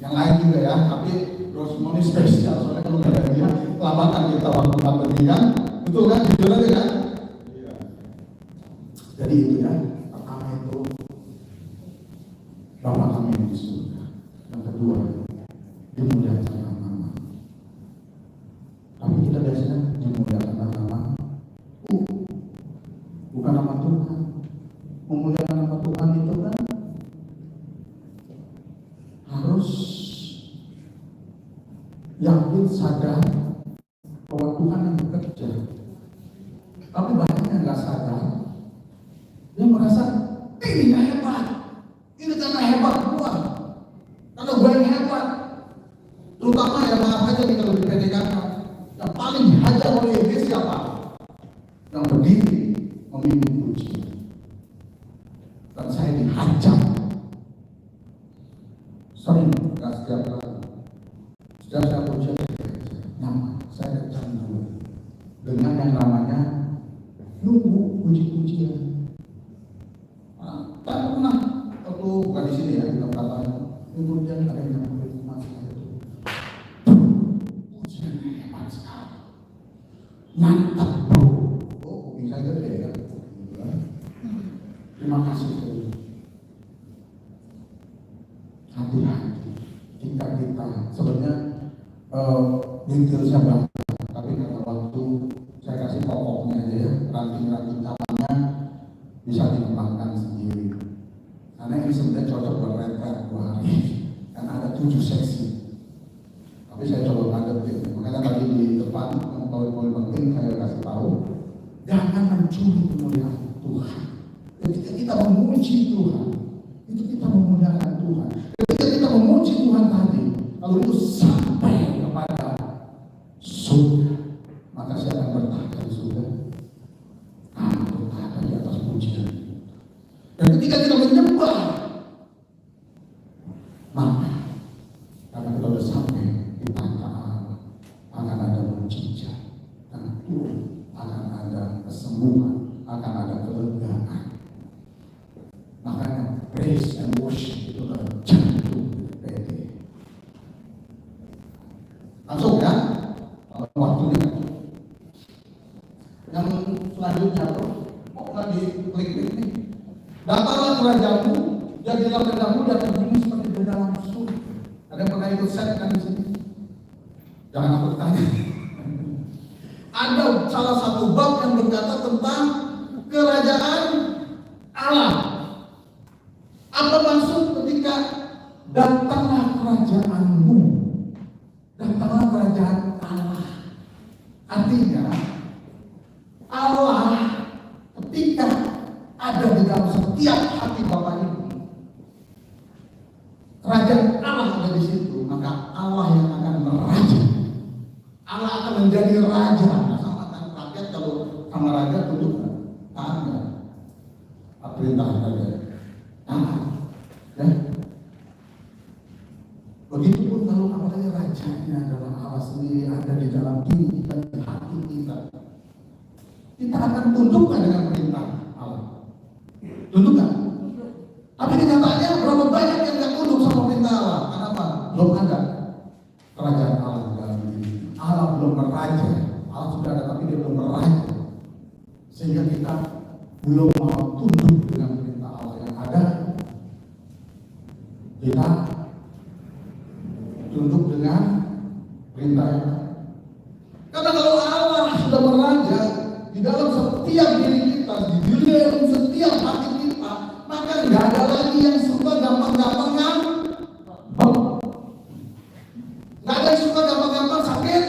Yang lain juga ya, tapi Rosimon ini spesial. Soalnya kalau nggak ada dia, lama kita waktu pandemi kan, betul kan? Jujur aja kan? Iya. Jadi itu ya, pertama itu Bapa kami yang di surga. Yang kedua, dimuliakan nama. Tapi kita biasanya dimuliakan nama, bukan nama Tuhan. Memuliakan nama Tuhan itu kan harus yakin sadar bahwa Tuhan yang bekerja. Tapi banyak yang nggak sadar, dia merasa dirinya hebat. Ini karena hebat gua, karena gua yang hebat. Terutama yang maaf aja nih kalau di PDKK, yang paling dihajar oleh iblis siapa? Yang berdiri memimpin puji. Dan saya dihajar sering, nggak setiap kali. Setiap saya puji, nyaman, saya candu dengan yang namanya nunggu puji-pujian. Tak pernah, waktu bukan di sini ya, di tempat lain, kemudian ada yang masih itu. Pujian hebat sekali, mantap bro. Oh, bisa gede ya. Terima kasih. Hati-hati jika kita sebenarnya detail saya banyak, tapi karena waktu saya kasih pokoknya aja ya, ranting-ranting caranya bisa dikembangkan sendiri. Karena ini sebenarnya cocok buat mereka 2 hari, karena ada 7 seksi. Tapi saya coba ngadepin, makanya tadi di depan yang poin-poin penting saya kasih tahu, jangan mencuri kemuliaan Tuhan. Ketika kita memuji Tuhan, itu kita memuliakan Tuhan. Ketika kita memuji Tuhan tadi, kalau itu sampai kepada surga, maka saya akan bertahta di surga. Bertahta di atas pujian. Dan ketika kita menyembah, maka karena kita sudah sampai di tahta Allah, akan ada mujizat dan turun, akan ada kesembuhan, akan ada kelegaan. Makanya praise and worship itu adalah jantung PD. Langsung ya, waktunya. Yang selanjutnya tuh, kok nggak diklik-klik nih? Datanglah kerajaanmu, jadilah kehendakmu di atas bumi seperti di dalam surga. Ada yang pernah ikut set kan di sini? Jangan aku tanya. Ada salah satu bab yang berkata tentang kerajaan Allah. Apa maksud ketika datanglah kerajaanmu, datanglah kerajaan Allah? Artinya Allah ketika ada di dalam setiap hati Bapak Ibu, kerajaan Allah ada di situ, maka Allah yang akan meraja. Allah akan menjadi raja. Sama kan rakyat kalau sama raja tunduk taat, perintah raja. Ya. Begitupun kalau apalagi rajanya adalah Allah sendiri ada di dalam diri kita, di hati kita, kita akan tundukkan dengan perintah Allah. Tundukkan. Tapi kenyataannya berapa banyak yang tidak tunduk sama perintah Allah? Kenapa? Belum ada kerajaan Allah di dalam diri. Allah belum meraja. Allah sudah ada tapi dia belum meraja. Sehingga kita belum mau tunduk dengan perintah Allah yang ada. Kita tunduk dengan perintah. Karena kalau Allah sudah meraja di dalam setiap diri kita, di dalam setiap hati kita, maka nggak ada lagi yang suka gampang-gampang kan? Nggak ada yang suka gampang-gampang sakit.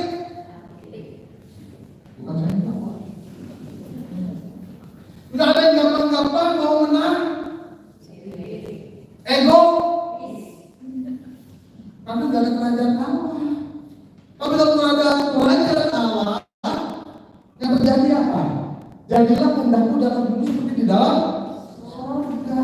Bukan saya yang tahu. Nggak ada yang gampang-gampang mau menang. Ego. Karena nggak ada kerajaan Allah. Tapi kalau ada kerajaan Allah, yang terjadi apa? Jadilah kehendakmu dalam bumi seperti di dalam surga.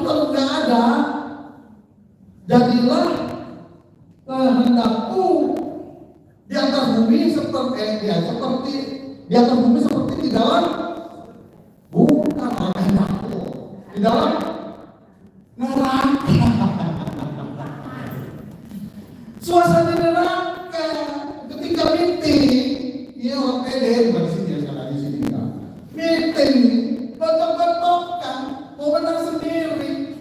kalau nggak ada, jadilah kehendakku di atas bumi seperti di atas bumi seperti di dalam, bukan kehendakku di dalam neraka. Suasana neraka ketika meeting, ya orang pede bukan di sini ya, sekali di sini ya. Meeting, gotok-gotokan, mau menang sendiri.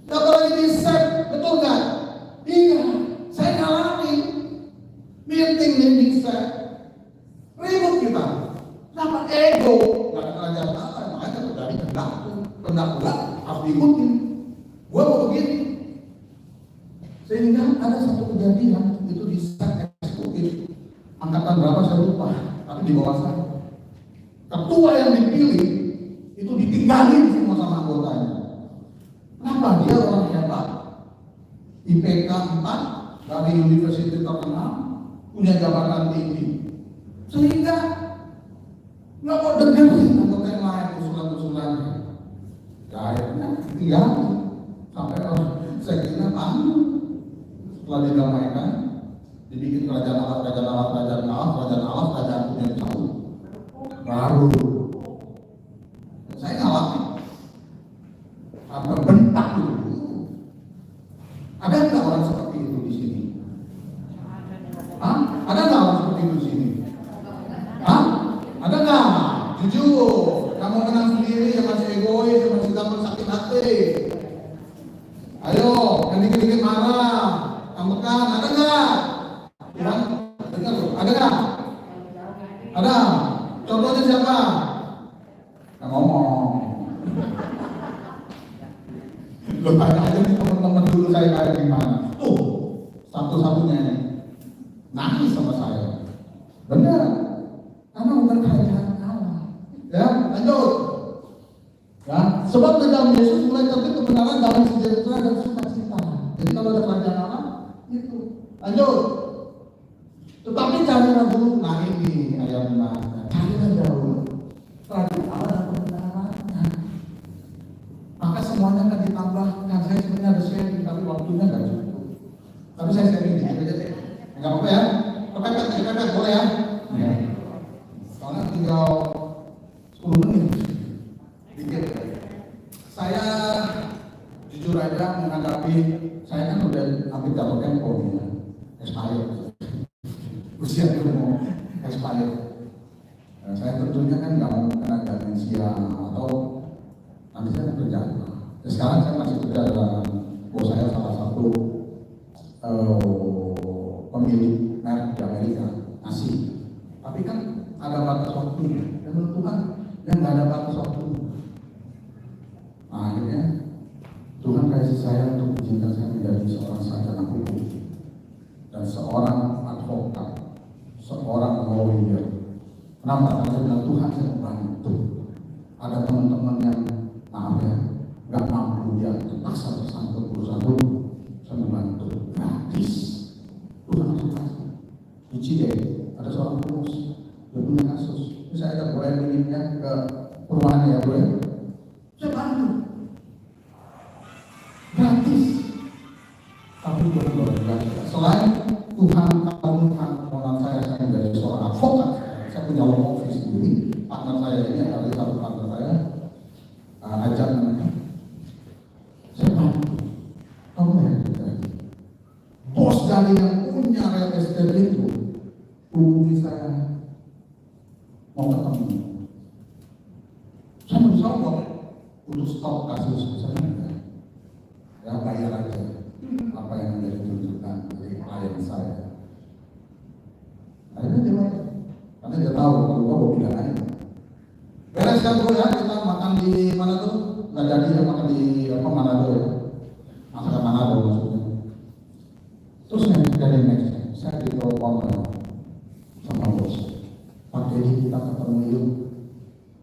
Gak boleh di set, betul gak? Iya, saya ngalami meeting di set, ribut kita. Kenapa ego? Gak ada kerajaan apa, makanya terjadi kendakku harus diikutin. Gua mau begini. Sehingga ada satu kejadian itu di set eksekutif angkatan berapa saya lupa, tapi di bawah saya. Ketua yang dipilih itu ditinggalin semua sama anggotanya. Kenapa? Dia orang hebat, IPK 4 dari universitas terkenal, punya jabatan tinggi, sehingga nggak mau dengerin anggota yang lain usulan-usulannya. Ya, akhirnya tinggal sampai saya kira setelah didamaikan, dibikin kerajaan Allah, kerajaan punya jauh baru. Saya ngalamin sampai bentak dulu. Ada nggak orang seperti itu di sini? Hah? Ada nggak orang seperti itu di sini? Hah? Ada nggak? Jujur, kamu menang sendiri, yang masih egois, yang masih gampang sakit hati. Ayo, yang dikit-dikit marah, kambekan, ada nggak? Ya, dengar loh, ada nggak? Ada. Contohnya siapa? Yang ngomong. Lo tanya aja nih teman-teman dulu saya kayak gimana. Tuh, satu-satunya ini nangis sama saya. Benar, karena bukan kerajaan Allah. Ya, lanjut. Ya, sebab di dalam Yesus mulai terbit kebenaran, damai sejahtera dan sukacita. Jadi kalau ada kerajaan Allah, itu. Lanjut. Tetapi carilah dulu, nah ini ayat 5. Carilah dahulu kerajaan Allah dan kebenarannya. Maka semuanya akan ditambahkan. Saya sebenarnya ada sharing, tapi waktunya nggak cukup. Tapi saya sharing dikit aja deh. Nggak apa-apa ya? Kepepet, boleh ya? Ya. Soalnya tinggal 10 menit. Dikit. Saya jujur aja menanggapi, saya kan udah hampir jatuh tempo ya. Expired. Usia itu mau expired. Nah, saya tentunya kan nggak mau kena demensia atau nanti saya kerja. Sekarang saya masih kerja dengan bos saya, salah satu pemilik merek di Amerika, nasi. Tapi kan ada batas waktu, dan menurut Tuhan yang nggak ada batas waktu. Nah, akhirnya Tuhan kasih saya untuk menjadikan saya menjadi seorang sarjana hukum dan seorang advokat, seorang lawyer. Kenapa? Karena saya bilang Tuhan saya membantu. Ada teman-teman yang maaf ya, nggak mampu, dia terpaksa tersangkut perusahaan hukum, saya membantu gratis. Tuhan kasih. Di Cide ada seorang bos, dia punya kasus. Ini saya ada boleh linknya ke perumahannya ya boleh. Saya bantu gratis. Tapi Tuhan luar biasa. Selain Tuhan kabulkan permohonan saya menjadi seorang advokat. Saya punya law office sendiri. Partner saya ini adalah satu partner saya. Ajak mereka. Saya bantu. Kamu yang terjadi. Bos dari yang punya real estate itu hubungi saya, mau ketemu. Saya mencoba untuk stop kasus saya. Ya bayar aja apa yang menjadi tuntutan dari klien saya. Akhirnya dia bayar, karena dia tahu kalau gua mau bilang aja. Bereskan dulu ya, kita makan di mana tuh? Nggak jadi ya makan di apa Manado ya, masakan Manado maksudnya. Terus yang jadi next, saya ditelepon sama bos. Pak Dedi, kita ketemu yuk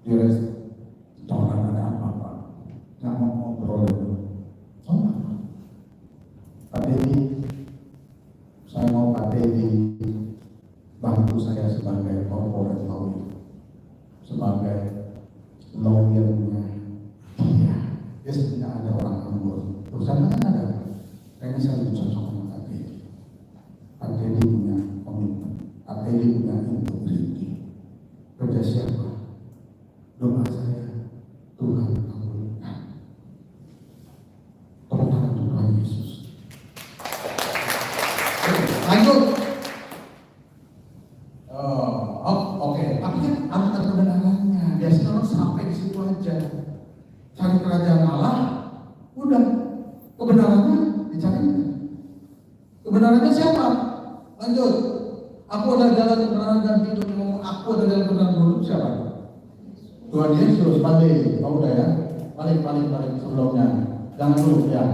di restoran, ada apa-apa? Nggak mau ngobrol dulu. Oh, Pak Dedi, saya mau Pak Dedi bantu saya sebagai corporate lawyer, sebagai lawyernya dia. Dia kerajaan Allah, udah kebenarannya dicari. Kebenarannya siapa? Lanjut. Aku adalah jalan kebenaran dan hidup. Aku adalah jalan kebenaran hidup siapa? Tuhan Yesus. Balik, kau udah ya? Balik sebelumnya. Jangan dulu ya.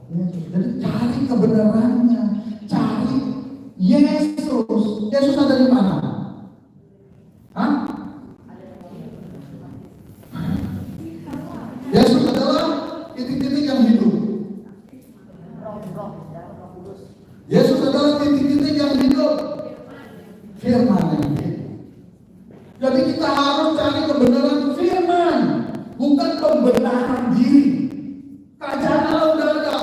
Jadi cari kebenarannya, cari Yesus. Yesus ada di mana? Hah? Yesus adalah titik-titik yang hidup. Yesus adalah titik-titik yang hidup. Firman yang hidup. Jadi kita harus cari kebenaran firman, bukan pembenaran diri. Kerajaan Allah udah ada.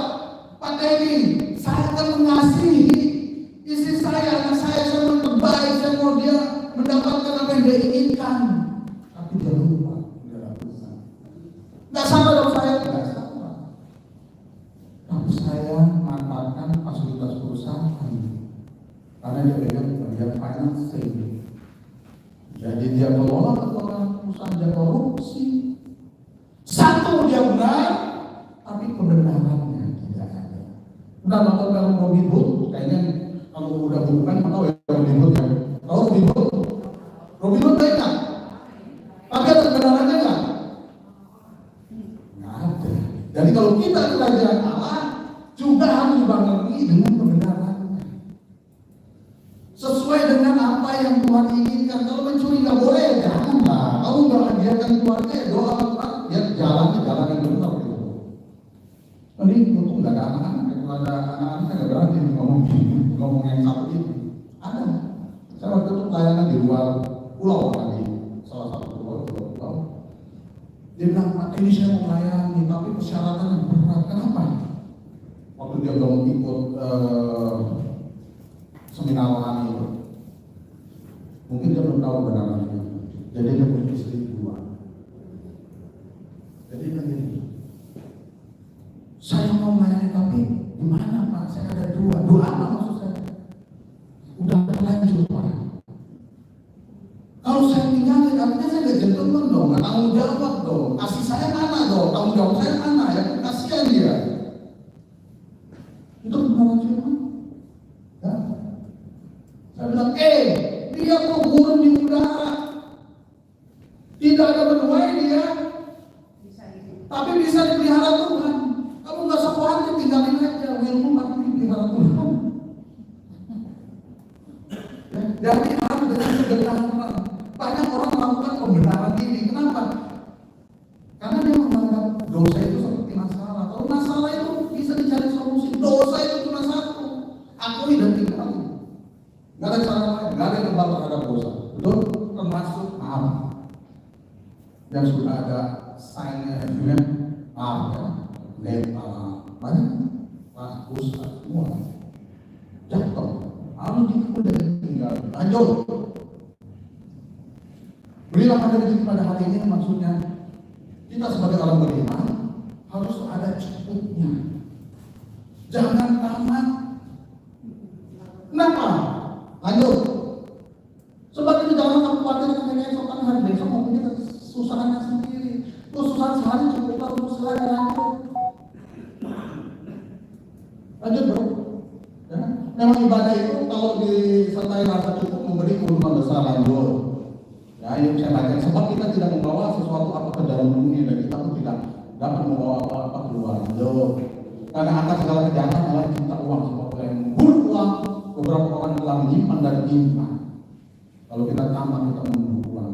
Pakai ini, saya akan mengasihi istri saya, anak saya mau terbaik, saya mau dia mendapatkan apa yang dia inginkan. Tapi dia lupa, dia lakukan. Nggak sama dong saya, nggak sama. Tapi saya manfaatkan fasilitas perusahaan karena dia pegang bagian financing. Jadi dia kelola keuangan perusahaan, dia korupsi. Satu dia benar, tapi kebenarannya tidak ada. Udah nonton film Robin Hood, kayaknya kalau udah bukan tahu ya Robin Hood ya. Tahu Robin Hood? Robin Hood banyak. Tapi ada kebenarannya nggak? Nggak ada. Jadi kalau kita kerajaan Allah juga harus dibangun dengan kebenarannya, sesuai dengan apa yang Tuhan inginkan. Kalau mencuri nggak boleh, janganlah. Kamu bahagiakan keluarga, doa Tuhan, ya jalan yang benar gitu. Ini untung nggak ada anak-anak. Kalau ada anak-anak nggak berani ngomong yang satu ini. Ada. Saya waktu itu pelayanan di luar pulau lagi, salah satu pulau. Dia bilang, Pak, ini saya mau melayani, tapi persyaratan yang berat. Kenapa? Waktu dia belum ikut seminar rohani itu, mungkin dia belum tahu kebenarannya. Jadi dia punya istri dua. Jadi dia gini, saya mau melayani tapi gimana Pak? Saya ada dua apa maksud saya? Udah terlanjur Pak. Kalau saya tinggalin, artinya saya gak gentleman dong, gak tanggung jawab dong. Kasih saya mana dong? Tanggung jawab saya mana? Ya kasihan dia. Itu kebenaran firman. Ya. Saya bilang, dia burung di udara. Tidak ada menuai dia, tapi bisa dipelihara Tuhan. Kamu nggak usah khawatir, tinggalin aja. Wilmu pasti dipelihara Tuhan. Jadi harus dengan kebenaran. Banyak orang melakukan kebenaran ini. Kenapa? Karena dia menganggap dosa itu seperti masalah. Kalau masalah itu bisa dicari solusi. Dosa itu cuma satu, akui dan tinggalin. Nggak ada cara lain, nggak ada tempat terhadap dosa. Betul? Termasuk maaf. Dan sudah ada sign-nya juga, maaf ya, banyak, bagus, semua jatuh, harus dikubur dan tinggal. Lanjut. Berilah pada rezeki pada hari ini, maksudnya kita sebagai orang beriman harus ada cukupnya. Jangan tamat. Kenapa? Lanjut. Sebab itu jangan kamu khawatir dengan esokan hari besok mau punya kesusahannya sendiri. Kesusahan sehari cukup untuk sehari lanjut. Lanjut bro. Ya. Memang ibadah itu kalau disertai rasa cukup memberi keuntungan besar. Lanjut. Ya, yuk saya baca. Sebab kita tidak membawa sesuatu apa ke dalam dunia dan kita pun tidak dapat membawa apa-apa keluar. Lanjut. Karena atas segala kejahatan Allah cinta uang. Sebab oleh memburu uang, beberapa orang telah menyimpan dan menyimpan. Kalau kita tambah kita memburu uang,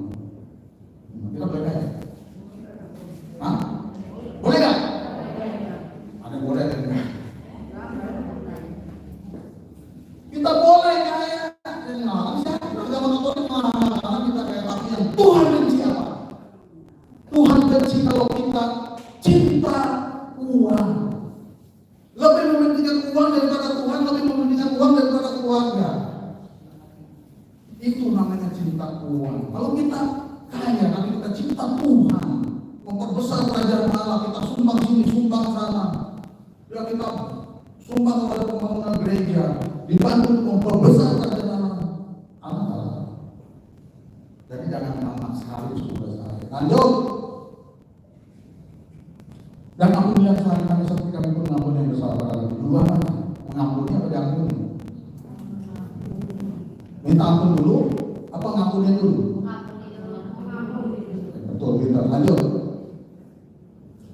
kita boleh kaya? Hah? Boleh nggak? Ada yang boleh dan kita boleh kaya. Siapa agama Katolik karena kita kaya, tapi yang Tuhan benci apa? Tuhan benci kalau kita cinta uang. Lebih mementingkan uang daripada Tuhan, lebih mementingkan uang daripada keluarga. Itu namanya cinta uang. Kalau kita kaya, tapi kita cinta Tuhan, memperbesar kerajaan Allah, kita sumbang sini, sumbang sana, ya kita sumbang kepada pembangunan gereja, dibantu memperbesar kerajaan Allah. Jadi jangan tamat sekali sudah selesai. Lanjut. Dan ampunilah kesalahan kami seperti kami pun mengampuni yang bersalah pada kami. Dua mana? Mengampuni apa diampuni? Minta ampun dulu, apa ngampuni dulu? Betul, kita lanjut.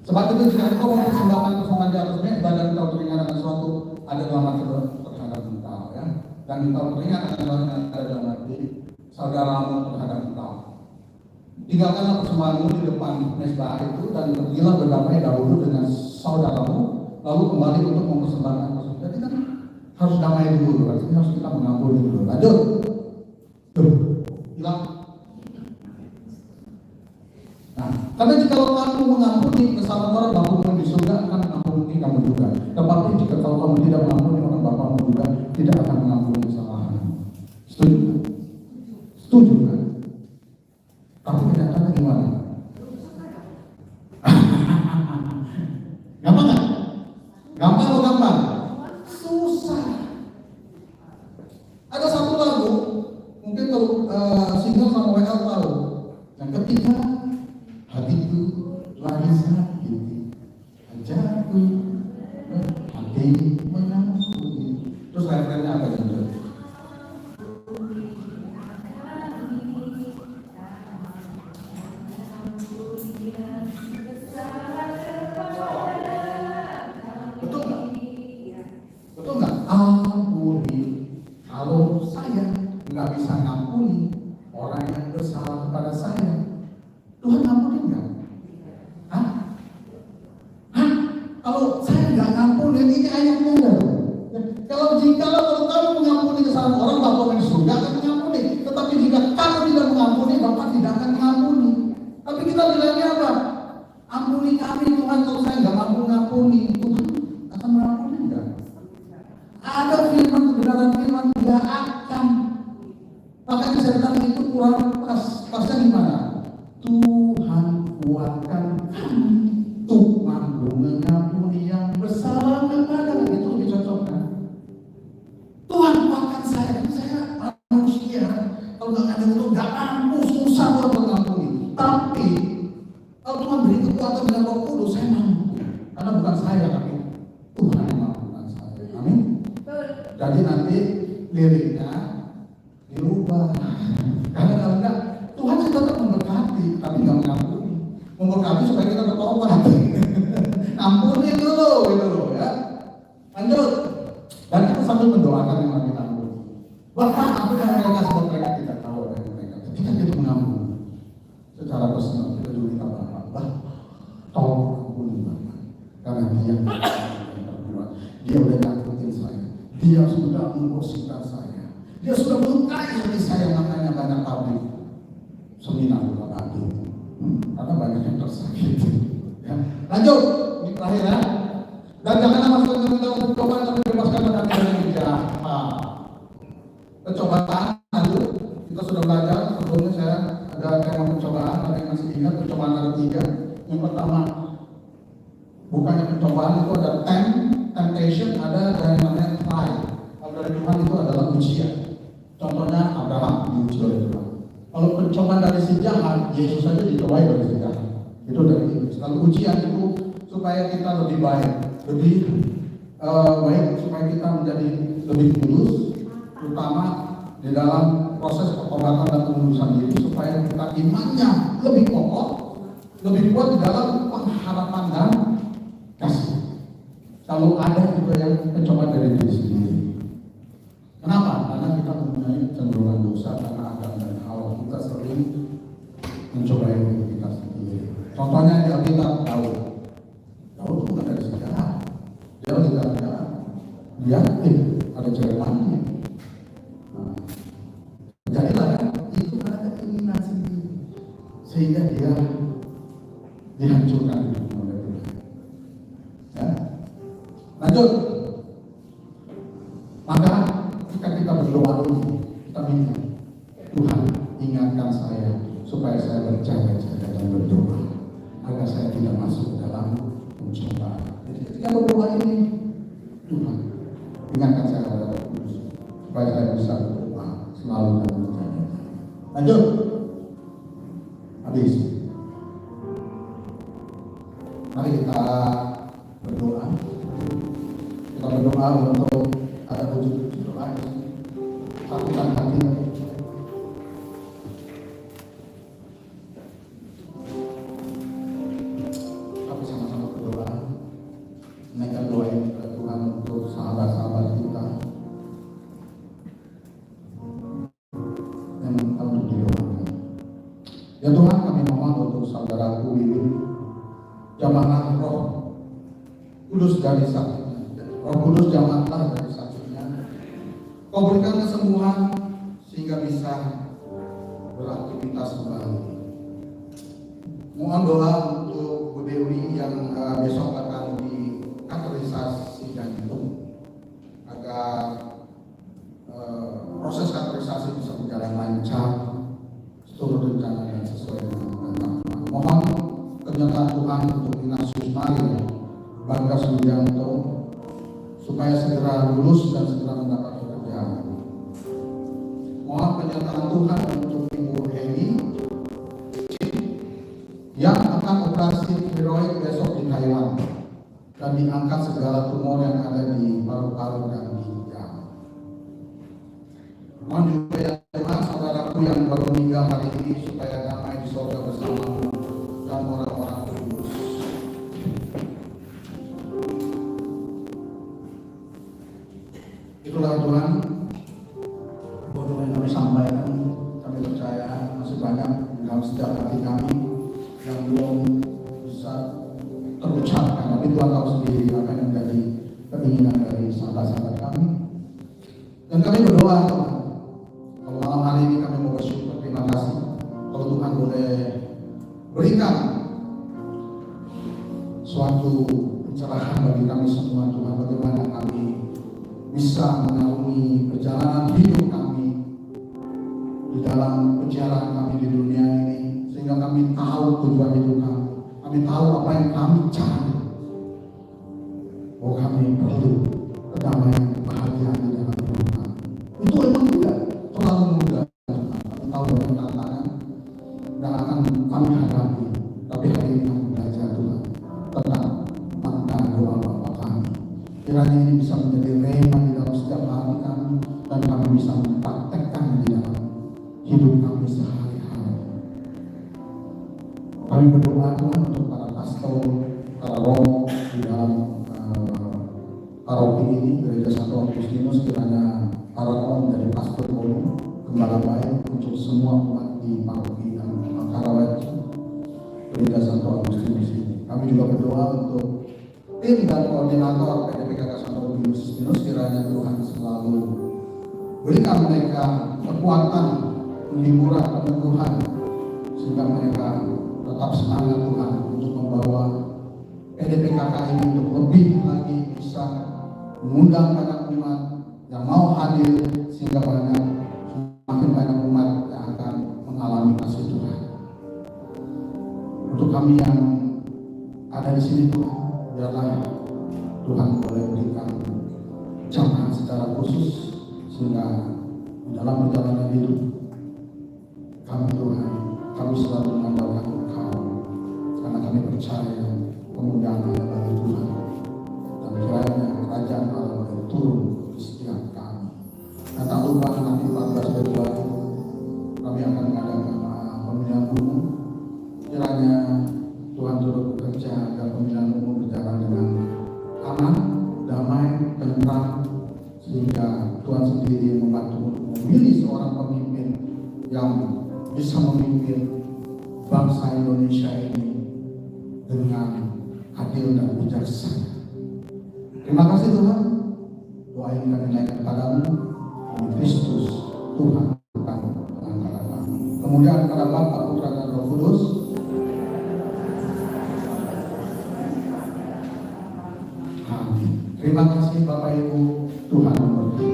Sebab itu jika engkau mempersembahkan persembahan di atas mezbah dan engkau teringat akan sesuatu ada dalam hati terhadap engkau, ya. Dan engkau teringat akan sesuatu yang ada dalam hati saudaramu terhadap engkau. Tinggalkanlah persembahanmu di depan mezbah itu dan pergilah berdamai dahulu dengan saudaramu, lalu kembali untuk mempersembahkan persembahan. Jadi kan harus damai dulu, artinya harus kita mengampuni dulu. Lanjut. Tuh, hilang. Nah, karena jika kamu mengampuni kesalahan orang, Bapamu di surga akan mengampuni kamu juga. Tetapi jika kamu tidak mengampuni orang, Bapamu juga tidak akan mengampuni kesalahan. Setuju? Setuju kan? Tapi kenyataannya gimana? Gampang nggak? Gampang atau gampang? Susah. Ada satu lagu, mungkin kalau single sama WL tahu. Yang ketiga, hatiku lagi sakit, ajarku hati mengampuni. Terus refrennya apa juga? Betul nggak? Betul nggak? Ampuni. Kalau saya nggak bisa ngampuni orang yang bersalah kepada saya, Tuhan ngampuni nggak? Hah? Hah? Kalau saya nggak ngampuni, ini ayatnya loh. Kalau kamu mengampuni kesalahan orang, Bapa di surga akan mengampuni. Tetapi jika kamu tidak mengampuni, Bapa tidak akan mengampuni. Tapi kita bilangnya apa? Ampuni kami Tuhan, kalau saya nggak mampu ngampuni, Tuhan akan mengampuni nggak? Ada firman kebenaran firman nggak akan. Makanya saya bilang itu kurang pas. Pasnya gimana? Tuhan kuatkan kami untuk mampu mengampuni yang bersalah kepada kami. Itu lebih cocok kan? Tuhan kuatkan saya manusia. Kalau nggak ada itu nggak mampu, susah buat mengampuni. Tapi kalau Tuhan beri kekuatan dengan Roh Kudus, saya mampu. Karena bukan saya, tapi Tuhan yang mampukan saya. Amin. Jadi nanti liriknya dirubah. Karena kalau enggak, Tuhan sih tetap memberkati, tapi nggak mengampuni. Memberkati supaya kita bertobat. Ampuni dulu, gitu loh ya. Lanjut. Dan kita sambil mendoakan yang lagi ampuni. Bapak ampuni mereka sebab mereka tidak tahu apa yang mereka. Ketika kita mengampuni secara personal, kita juga minta Bapak, tolong ampuni Bapak. Karena Dia berbuat. Dia udah nyakitin saya. Dia sudah menggosipkan saya. Dia sudah melukai hati saya, makanya banyak kali seminar dalam hati. Karena banyak yang tersakiti. Ya. Lanjut, ini terakhir ya. Dan janganlah masuk ke dalam percobaan, tapi bebaskan dari yang jahat. Percobaan, lanjut. Kita sudah belajar. Sebelumnya saya ada tema percobaan, ada yang masih ingat percobaan ada 3. Yang pertama, bukannya percobaan itu ada temptation, ada yang namanya try. Kalau dari Tuhan itu adalah ujian. Contohnya Abraham diuji oleh Tuhan. Kalau pencobaan dari si jahat, Yesus saja dicobai dari si jahat. Itu dari Inggris. Kalau ujian itu supaya kita lebih baik, supaya kita menjadi lebih kudus, terutama di dalam proses pengobatan dan pengudusan diri, supaya kita imannya lebih kokoh, lebih kuat di dalam pengharapan dan kasih. Kalau ada juga yang pencobaan dari diri sendiri. Kenapa? Karena kita mempunyai cenderungan dosa karena Adam dan Hawa. Kita sering mencobai diri kita sendiri. Contohnya di Alkitab, Daud itu bukan dari sejarah. Dia tidak dia ada cewek lainnya. Jadilah itu karena keinginan sendiri, sehingga dia dihancurkan oleh Tuhan. Ya. Lanjut. Maka jika kita berdoa dulu, kita minta Tuhan ingatkan saya supaya saya berjaga-jaga dan berdoa agar saya tidak masuk dalam pencobaan. Jadi ketika berdoa ini, Tuhan ingatkan saya pada Roh Kudus supaya saya bisa berdoa selalu dan berjaga. Lanjut. Habis. Mari kita berdoa. Kita berdoa untuk ada wujud doa di sini. Satukan hati. Tapi sama-sama berdoa. Menaikkan doa ini kepada Tuhan untuk sahabat-sahabat kita yang minta untuk didoakan. Ya Tuhan, kami mohon untuk saudaraku ini, jamaah Roh Kudus dari saksinya, Roh Kudus jamaah dari saksinya. Kau berikan kesembuhan sehingga bisa beraktivitas kembali. Mohon doa untuk Bu Dewi yang besok akan di kateterisasi jantung agar proses kateterisasi bisa berjalan lancar seturut rencana dan sesuai dengan kehendak Tuhan. Mohon kenyataan Tuhan untuk Ignatius Maria Bangga Subianto supaya segera lulus dan segera mendapat pekerjaan. Mohon penyertaan Tuhan untuk Ibu Heni yang akan operasi tiroid besok di Taiwan dan diangkat segala tumor yang ada di paru-paru dan ginjal. Mohon juga ya Tuhan, saudaraku yang baru meninggal hari ini supaya damai di surga bersamamu dan orang-orang kudus. Itulah Tuhan, doa yang kami sampaikan. Kami percaya masih banyak dalam setiap hati kami yang belum bisa terucapkan, tapi Tuhan tahu sendiri apa yang menjadi keinginan dari sahabat-sahabat kami. Dan kami berdoa Tuhan, kalau malam hari ini kami mau bersyukur, terima kasih kalau Tuhan boleh berikan suatu pencerahan bagi kami semua Tuhan, bagaimana kami bisa mengarungi perjalanan hidup kami di dalam perjalanan kami di dunia ini, sehingga kami tahu tujuan hidup kami. Kami tahu apa yang kami cari. Oh, kami perlu kedamaian, kebahagiaan di dalam hidup kami. Itu memang tidak terlalu mudah. Kami tahu banyak tantangan yang akan kami hadapi. Tapi hari ini kami belajar Tuhan tentang makna doa Bapa kami. Kiranya ini bisa menjadi rema di dalam setiap hati kami dan kami bisa mempraktekkan di dalam hidup kami sehari-hari. Kami berdoa Tuhan untuk para pastor, para romo di dalam paroki ini, Gereja Santo Agustinus, kiranya para romo menjadi pastor romo, gembala baik untuk semua umat di paroki yang Karawet, Gereja Santo Agustinus ini. Kami juga berdoa untuk tim dan koordinator PDPKK Santo Agustinus, kiranya Tuhan selalu berikan mereka kekuatan, penghiburan, peneguhan, sehingga mereka tetap semangat Tuhan untuk membawa PDPKK ini untuk lebih lagi bisa mengundang banyak umat yang mau hadir, sehingga semakin banyak umat yang akan mengalami kasih Tuhan. Untuk kami yang ada di sini Tuhan, biarlah Tuhan boleh berikan jamaah secara khusus, sehingga dalam perjalanan hidup kami Tuhan, kami selalu mengandalkan Engkau, karena kami percaya kemuliaan ada dari Tuhan, dan kiranya kerajaan Allah boleh turun di setiap kami. Dan tak lupa nanti 14 Februari kami akan mengadakan pemilihan umum. Kiranya Tuhan turut bekerja agar pemilihan umum berjalan dengan aman, damai, tentram, sehingga Tuhan sendiri membantu memilih seorang pemimpin yang bisa memimpin bangsa Indonesia ini dengan adil dan bijaksana. Terima kasih Tuhan. Doa ini kami naikkan kepadamu, demi Kristus Tuhan kami antara kami. Kemudian kepada Bapa, Putra dan Roh Kudus. Amin. Terima kasih Bapak Ibu, Tuhan memberkati.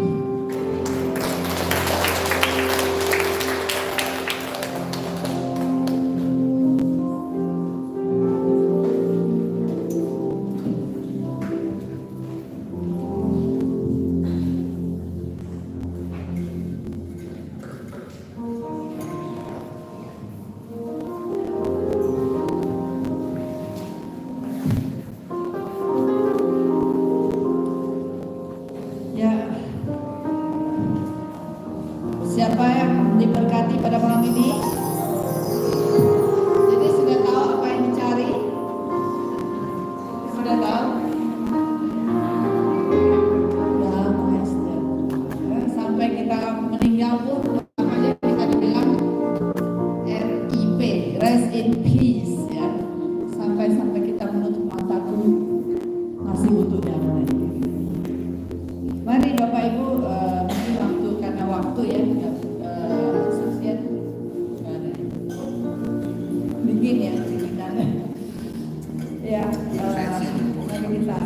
Ya, mari kita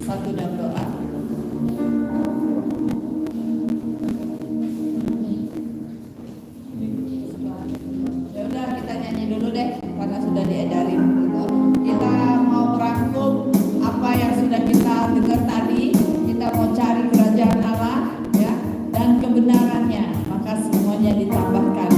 satu dalam doa. Ya udah, kita nyanyi dulu deh karena sudah diedarin gitu. Kita mau merangkum apa yang sudah kita dengar tadi. Kita mau cari kerajaan Allah ya dan kebenarannya, maka semuanya ditambahkan.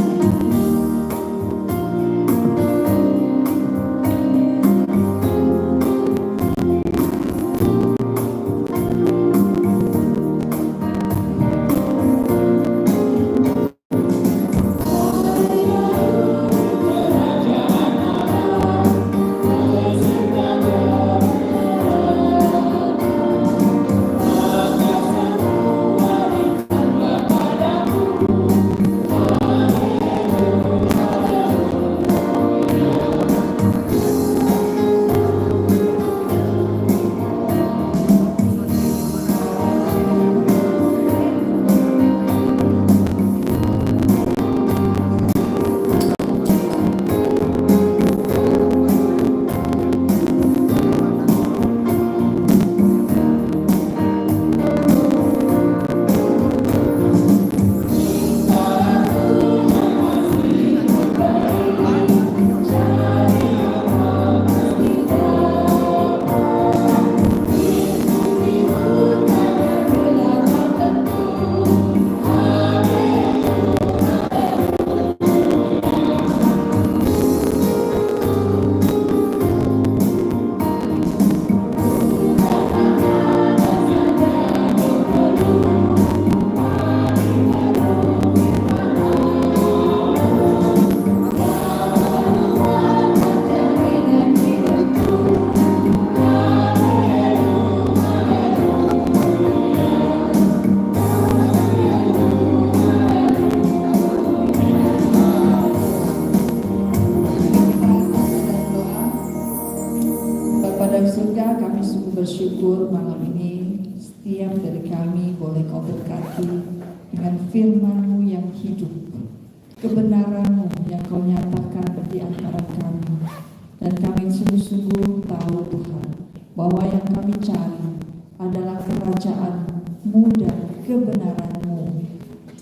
Bersyukur malam ini setiap dari kami boleh Kau berkati dengan firman-Mu yang hidup, kebenaran-Mu yang Kau nyatakan di antara kami, dan kami sungguh-sungguh tahu Tuhan bahwa yang kami cari adalah kerajaan-Mu dan kebenaran-Mu,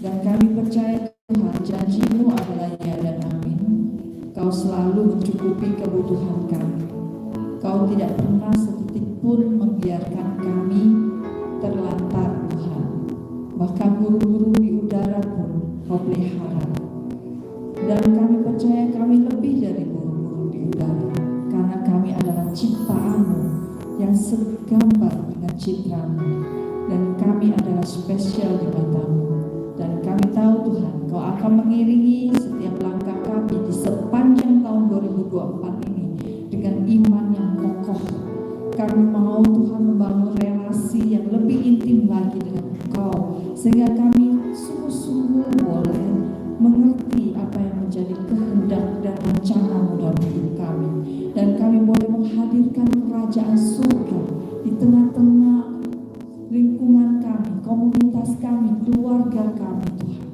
dan kami percaya Tuhan janji-Mu adalah ya dan amin. Kau selalu mencukupi kebutuhan kami. Kau tidak pernah sedetik pun membiarkan kami terlantar Tuhan. Bahkan burung-burung di udara pun Kau pelihara. Dan kami percaya kami lebih dari burung-burung di udara, karena kami adalah ciptaan-Mu yang segambar dengan citra-Mu, dan kami adalah spesial di mata-Mu. Dan kami tahu Tuhan Kau akan mengiringi setiap langkah kami di sepanjang tahun 2024 ini dengan iman yang kokoh. Kami mau Tuhan membangun relasi yang lebih intim lagi dengan Engkau, sehingga kami sungguh-sungguh boleh mengerti apa yang menjadi kehendak dan rencana-Mu dalam hidup kami, dan kami boleh menghadirkan kerajaan surga di tengah-tengah lingkungan kami, komunitas kami, keluarga kami Tuhan.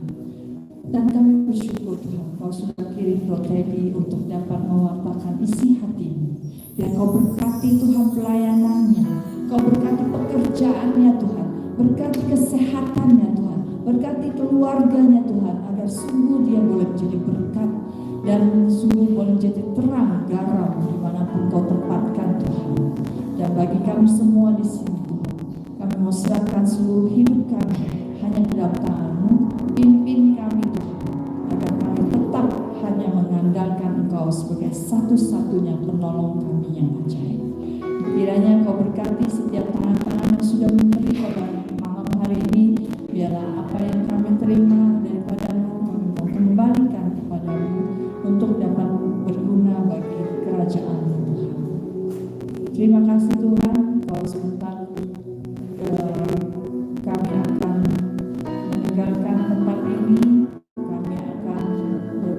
Dan kami bersyukur Tuhan Kau sudah kirim Roh Teddy untuk dapat mewartakan isi hati-Mu. Dan Kau berkati Tuhan pelayanannya, Kau berkati pekerjaannya Tuhan, berkati kesehatannya Tuhan, berkati keluarganya Tuhan, agar sungguh dia boleh menjadi berkat dan sungguh boleh menjadi terang garam dimanapun Kau tempatkan Tuhan. Dan bagi kami semua di sini Tuhan, kami mau serahkan seluruh hidup kami hanya ke dalam tangan-Mu. Pimpin kami Tuhan, agar kami tetap hanya mengandalkan Engkau sebagai satu-satunya penolong kami yang ajaib. Kiranya Kau berkati setiap tangan-tangan yang sudah memberi pada malam hari ini. Biarlah apa yang kami terima daripada-Mu kami mau kembalikan kepada-Mu untuk dapat berguna bagi kerajaan-Mu Tuhan. Terima kasih Tuhan. Kalau sebentar kami akan meninggalkan tempat ini, kami akan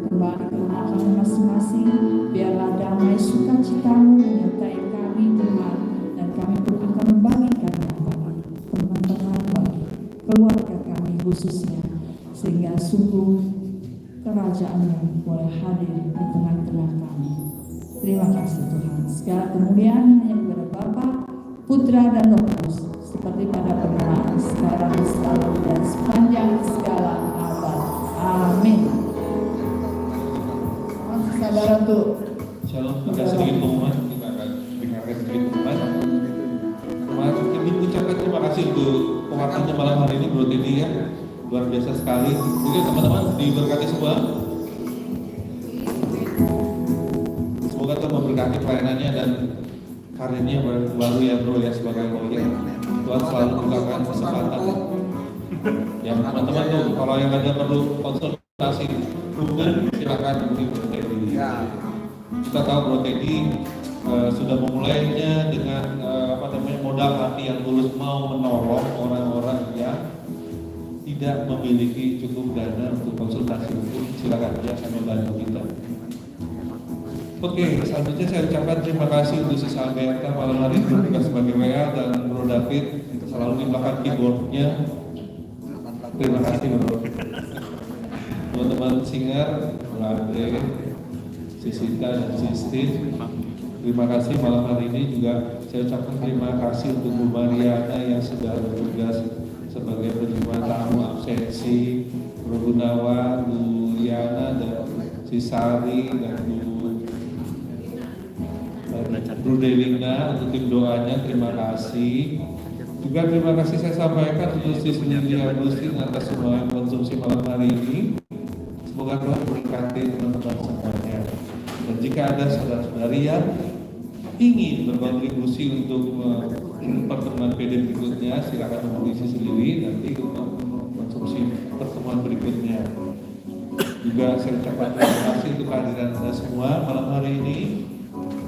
kembali ke rumah kami masing-masing. Biarlah damai sukacita-Mu menyertai kami Tuhan, dan kami pun akan membagikan bagi teman-teman, bagi keluarga kami khususnya, sehingga sungguh kerajaan-Mu boleh hadir di tengah-tengah kami. Terima kasih Tuhan. segala kemuliaan hanya kepada Bapa, Putra dan Roh Kudus, seperti pada permulaan, sekarang, selalu dan sepanjang segala abad. Amin. Saudara untuk Shalom, ada sedikit pengumuman, kita akan dengarkan sedikit pengumuman. Kami ucapkan terima kasih untuk pewartanya malam hari ini, Bro Teddy ya, luar biasa sekali. Oke teman-teman, diberkati semua. Semoga Tuhan memberkati pelayanannya dan karirnya baru ya Bro ya, sebagai lawyer. Tuhan selalu bukakan kesempatan. Ya teman-teman tuh, kalau yang ada perlu konsultasi hukum, silakan hubungi Bro Teddy. Kita tahu Bro Teddy sudah memulainya dengan modal hati yang tulus, mau menolong orang-orang yang tidak memiliki cukup dana untuk konsultasi hukum. Silakan ya, kami bantu kita. Oke, selanjutnya saya ucapkan terima kasih untuk Sis Alberta malam hari ini bertugas sebagai WA dan Bro David selalu di belakang keyboardnya. Terima kasih Bro. Teman-teman singer, Bro Andre, Sisita dan Sistin, terima kasih malam hari ini juga saya ucapkan terima kasih untuk Bu Mariana yang sudah bertugas sebagai penerima tamu absensi, Bro Gunawan, Bu Liana dan Sisari dan Bu Delina untuk tim doanya, terima kasih. Juga terima kasih saya sampaikan untuk Sis Lilia Agustin atas semua konsumsi malam hari ini. Semoga Tuhan memberkati teman-teman semuanya. Dan jika ada saudara-saudari yang ingin berkontribusi untuk pertemuan PD berikutnya, silakan mengisi sendiri nanti untuk konsumsi pertemuan berikutnya. Juga saya ucapkan terima kasih untuk kehadiran Anda semua malam hari ini.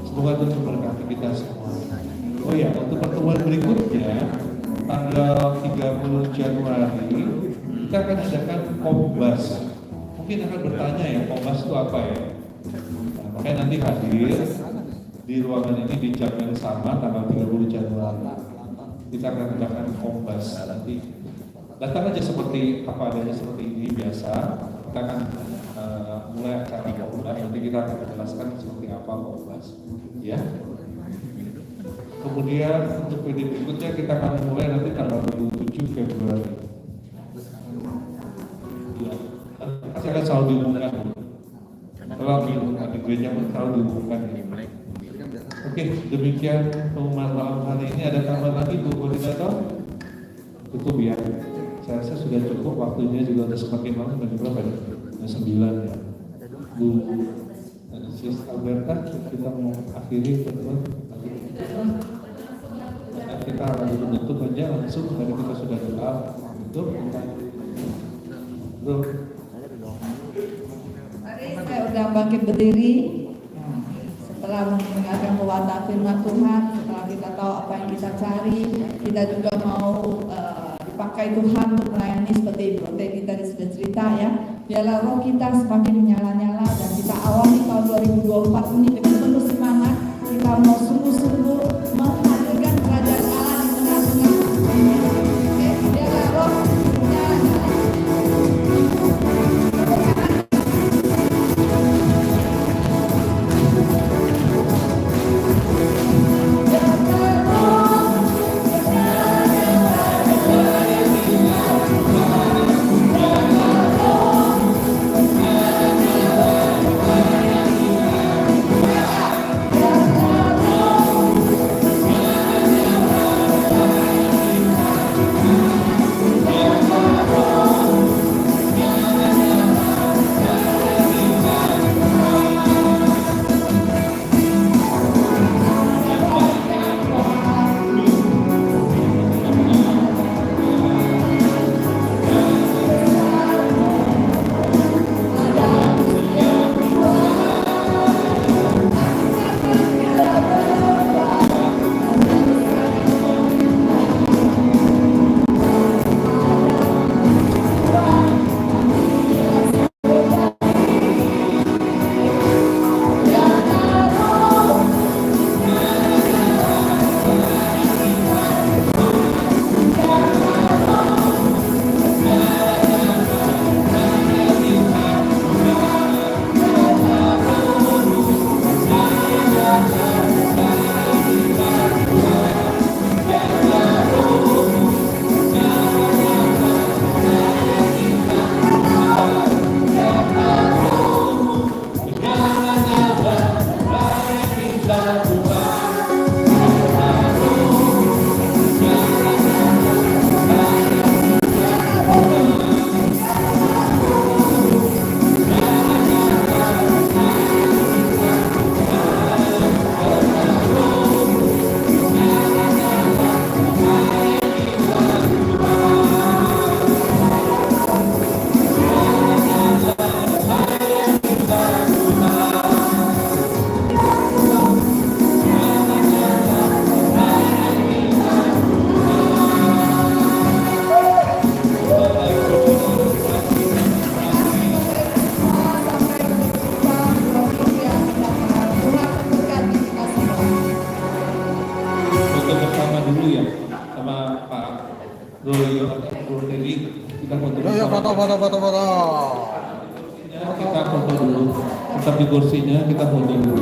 Semoga Tuhan memberkati kita semua. Oh ya, untuk pertemuan berikutnya tanggal 30 Januari kita akan adakan Kombas. Mungkin akan bertanya ya, Kombas itu apa ya? Nah, makanya nanti hadir di ruangan ini di jam yang sama tanggal 30 Januari. Kita akan adakan Kombas. Nanti datang aja seperti apa adanya seperti ini biasa. Kita akan mulai acara Kombas. Nanti kita akan menjelaskan seperti apa Kombas. Ya. Kemudian untuk PD berikutnya kita akan mulai nanti tanggal 27 Februari. Ya. Pasti akan selalu diumumkan. Kalau di gereja pun selalu diumumkan. Oke, demikian pengumuman malam hari ini. Ada tambahan lagi Bu Koordinator? Cukup ya. Saya rasa sudah cukup, waktunya juga sudah semakin malam. Jam berapa ya? Jam 9 ya. Bu Sis Alberta, kita mau akhiri teman-teman. Kita akan tutup aja langsung karena kita sudah doa. Tutup. Bro. Mari saya undang bangkit berdiri. Setelah mendengarkan pewartaan firman Tuhan, setelah kita tahu apa yang kita cari, kita juga mau dipakai Tuhan untuk melayani seperti Bro Teddy tadi sudah cerita ya. Biarlah roh kita semakin menyala-nyala dan kita awali tahun 2024 ini dengan penuh semangat. Kita mau sungguh-sungguh menghadirkan kerajaan Allah di tengah-tengah. Oke, biarlah roh menyala-nyala. Oh Bro Dewi, kita foto dulu. Yo, foto. Kita foto dulu. Tetap di kursinya, kita foto dulu.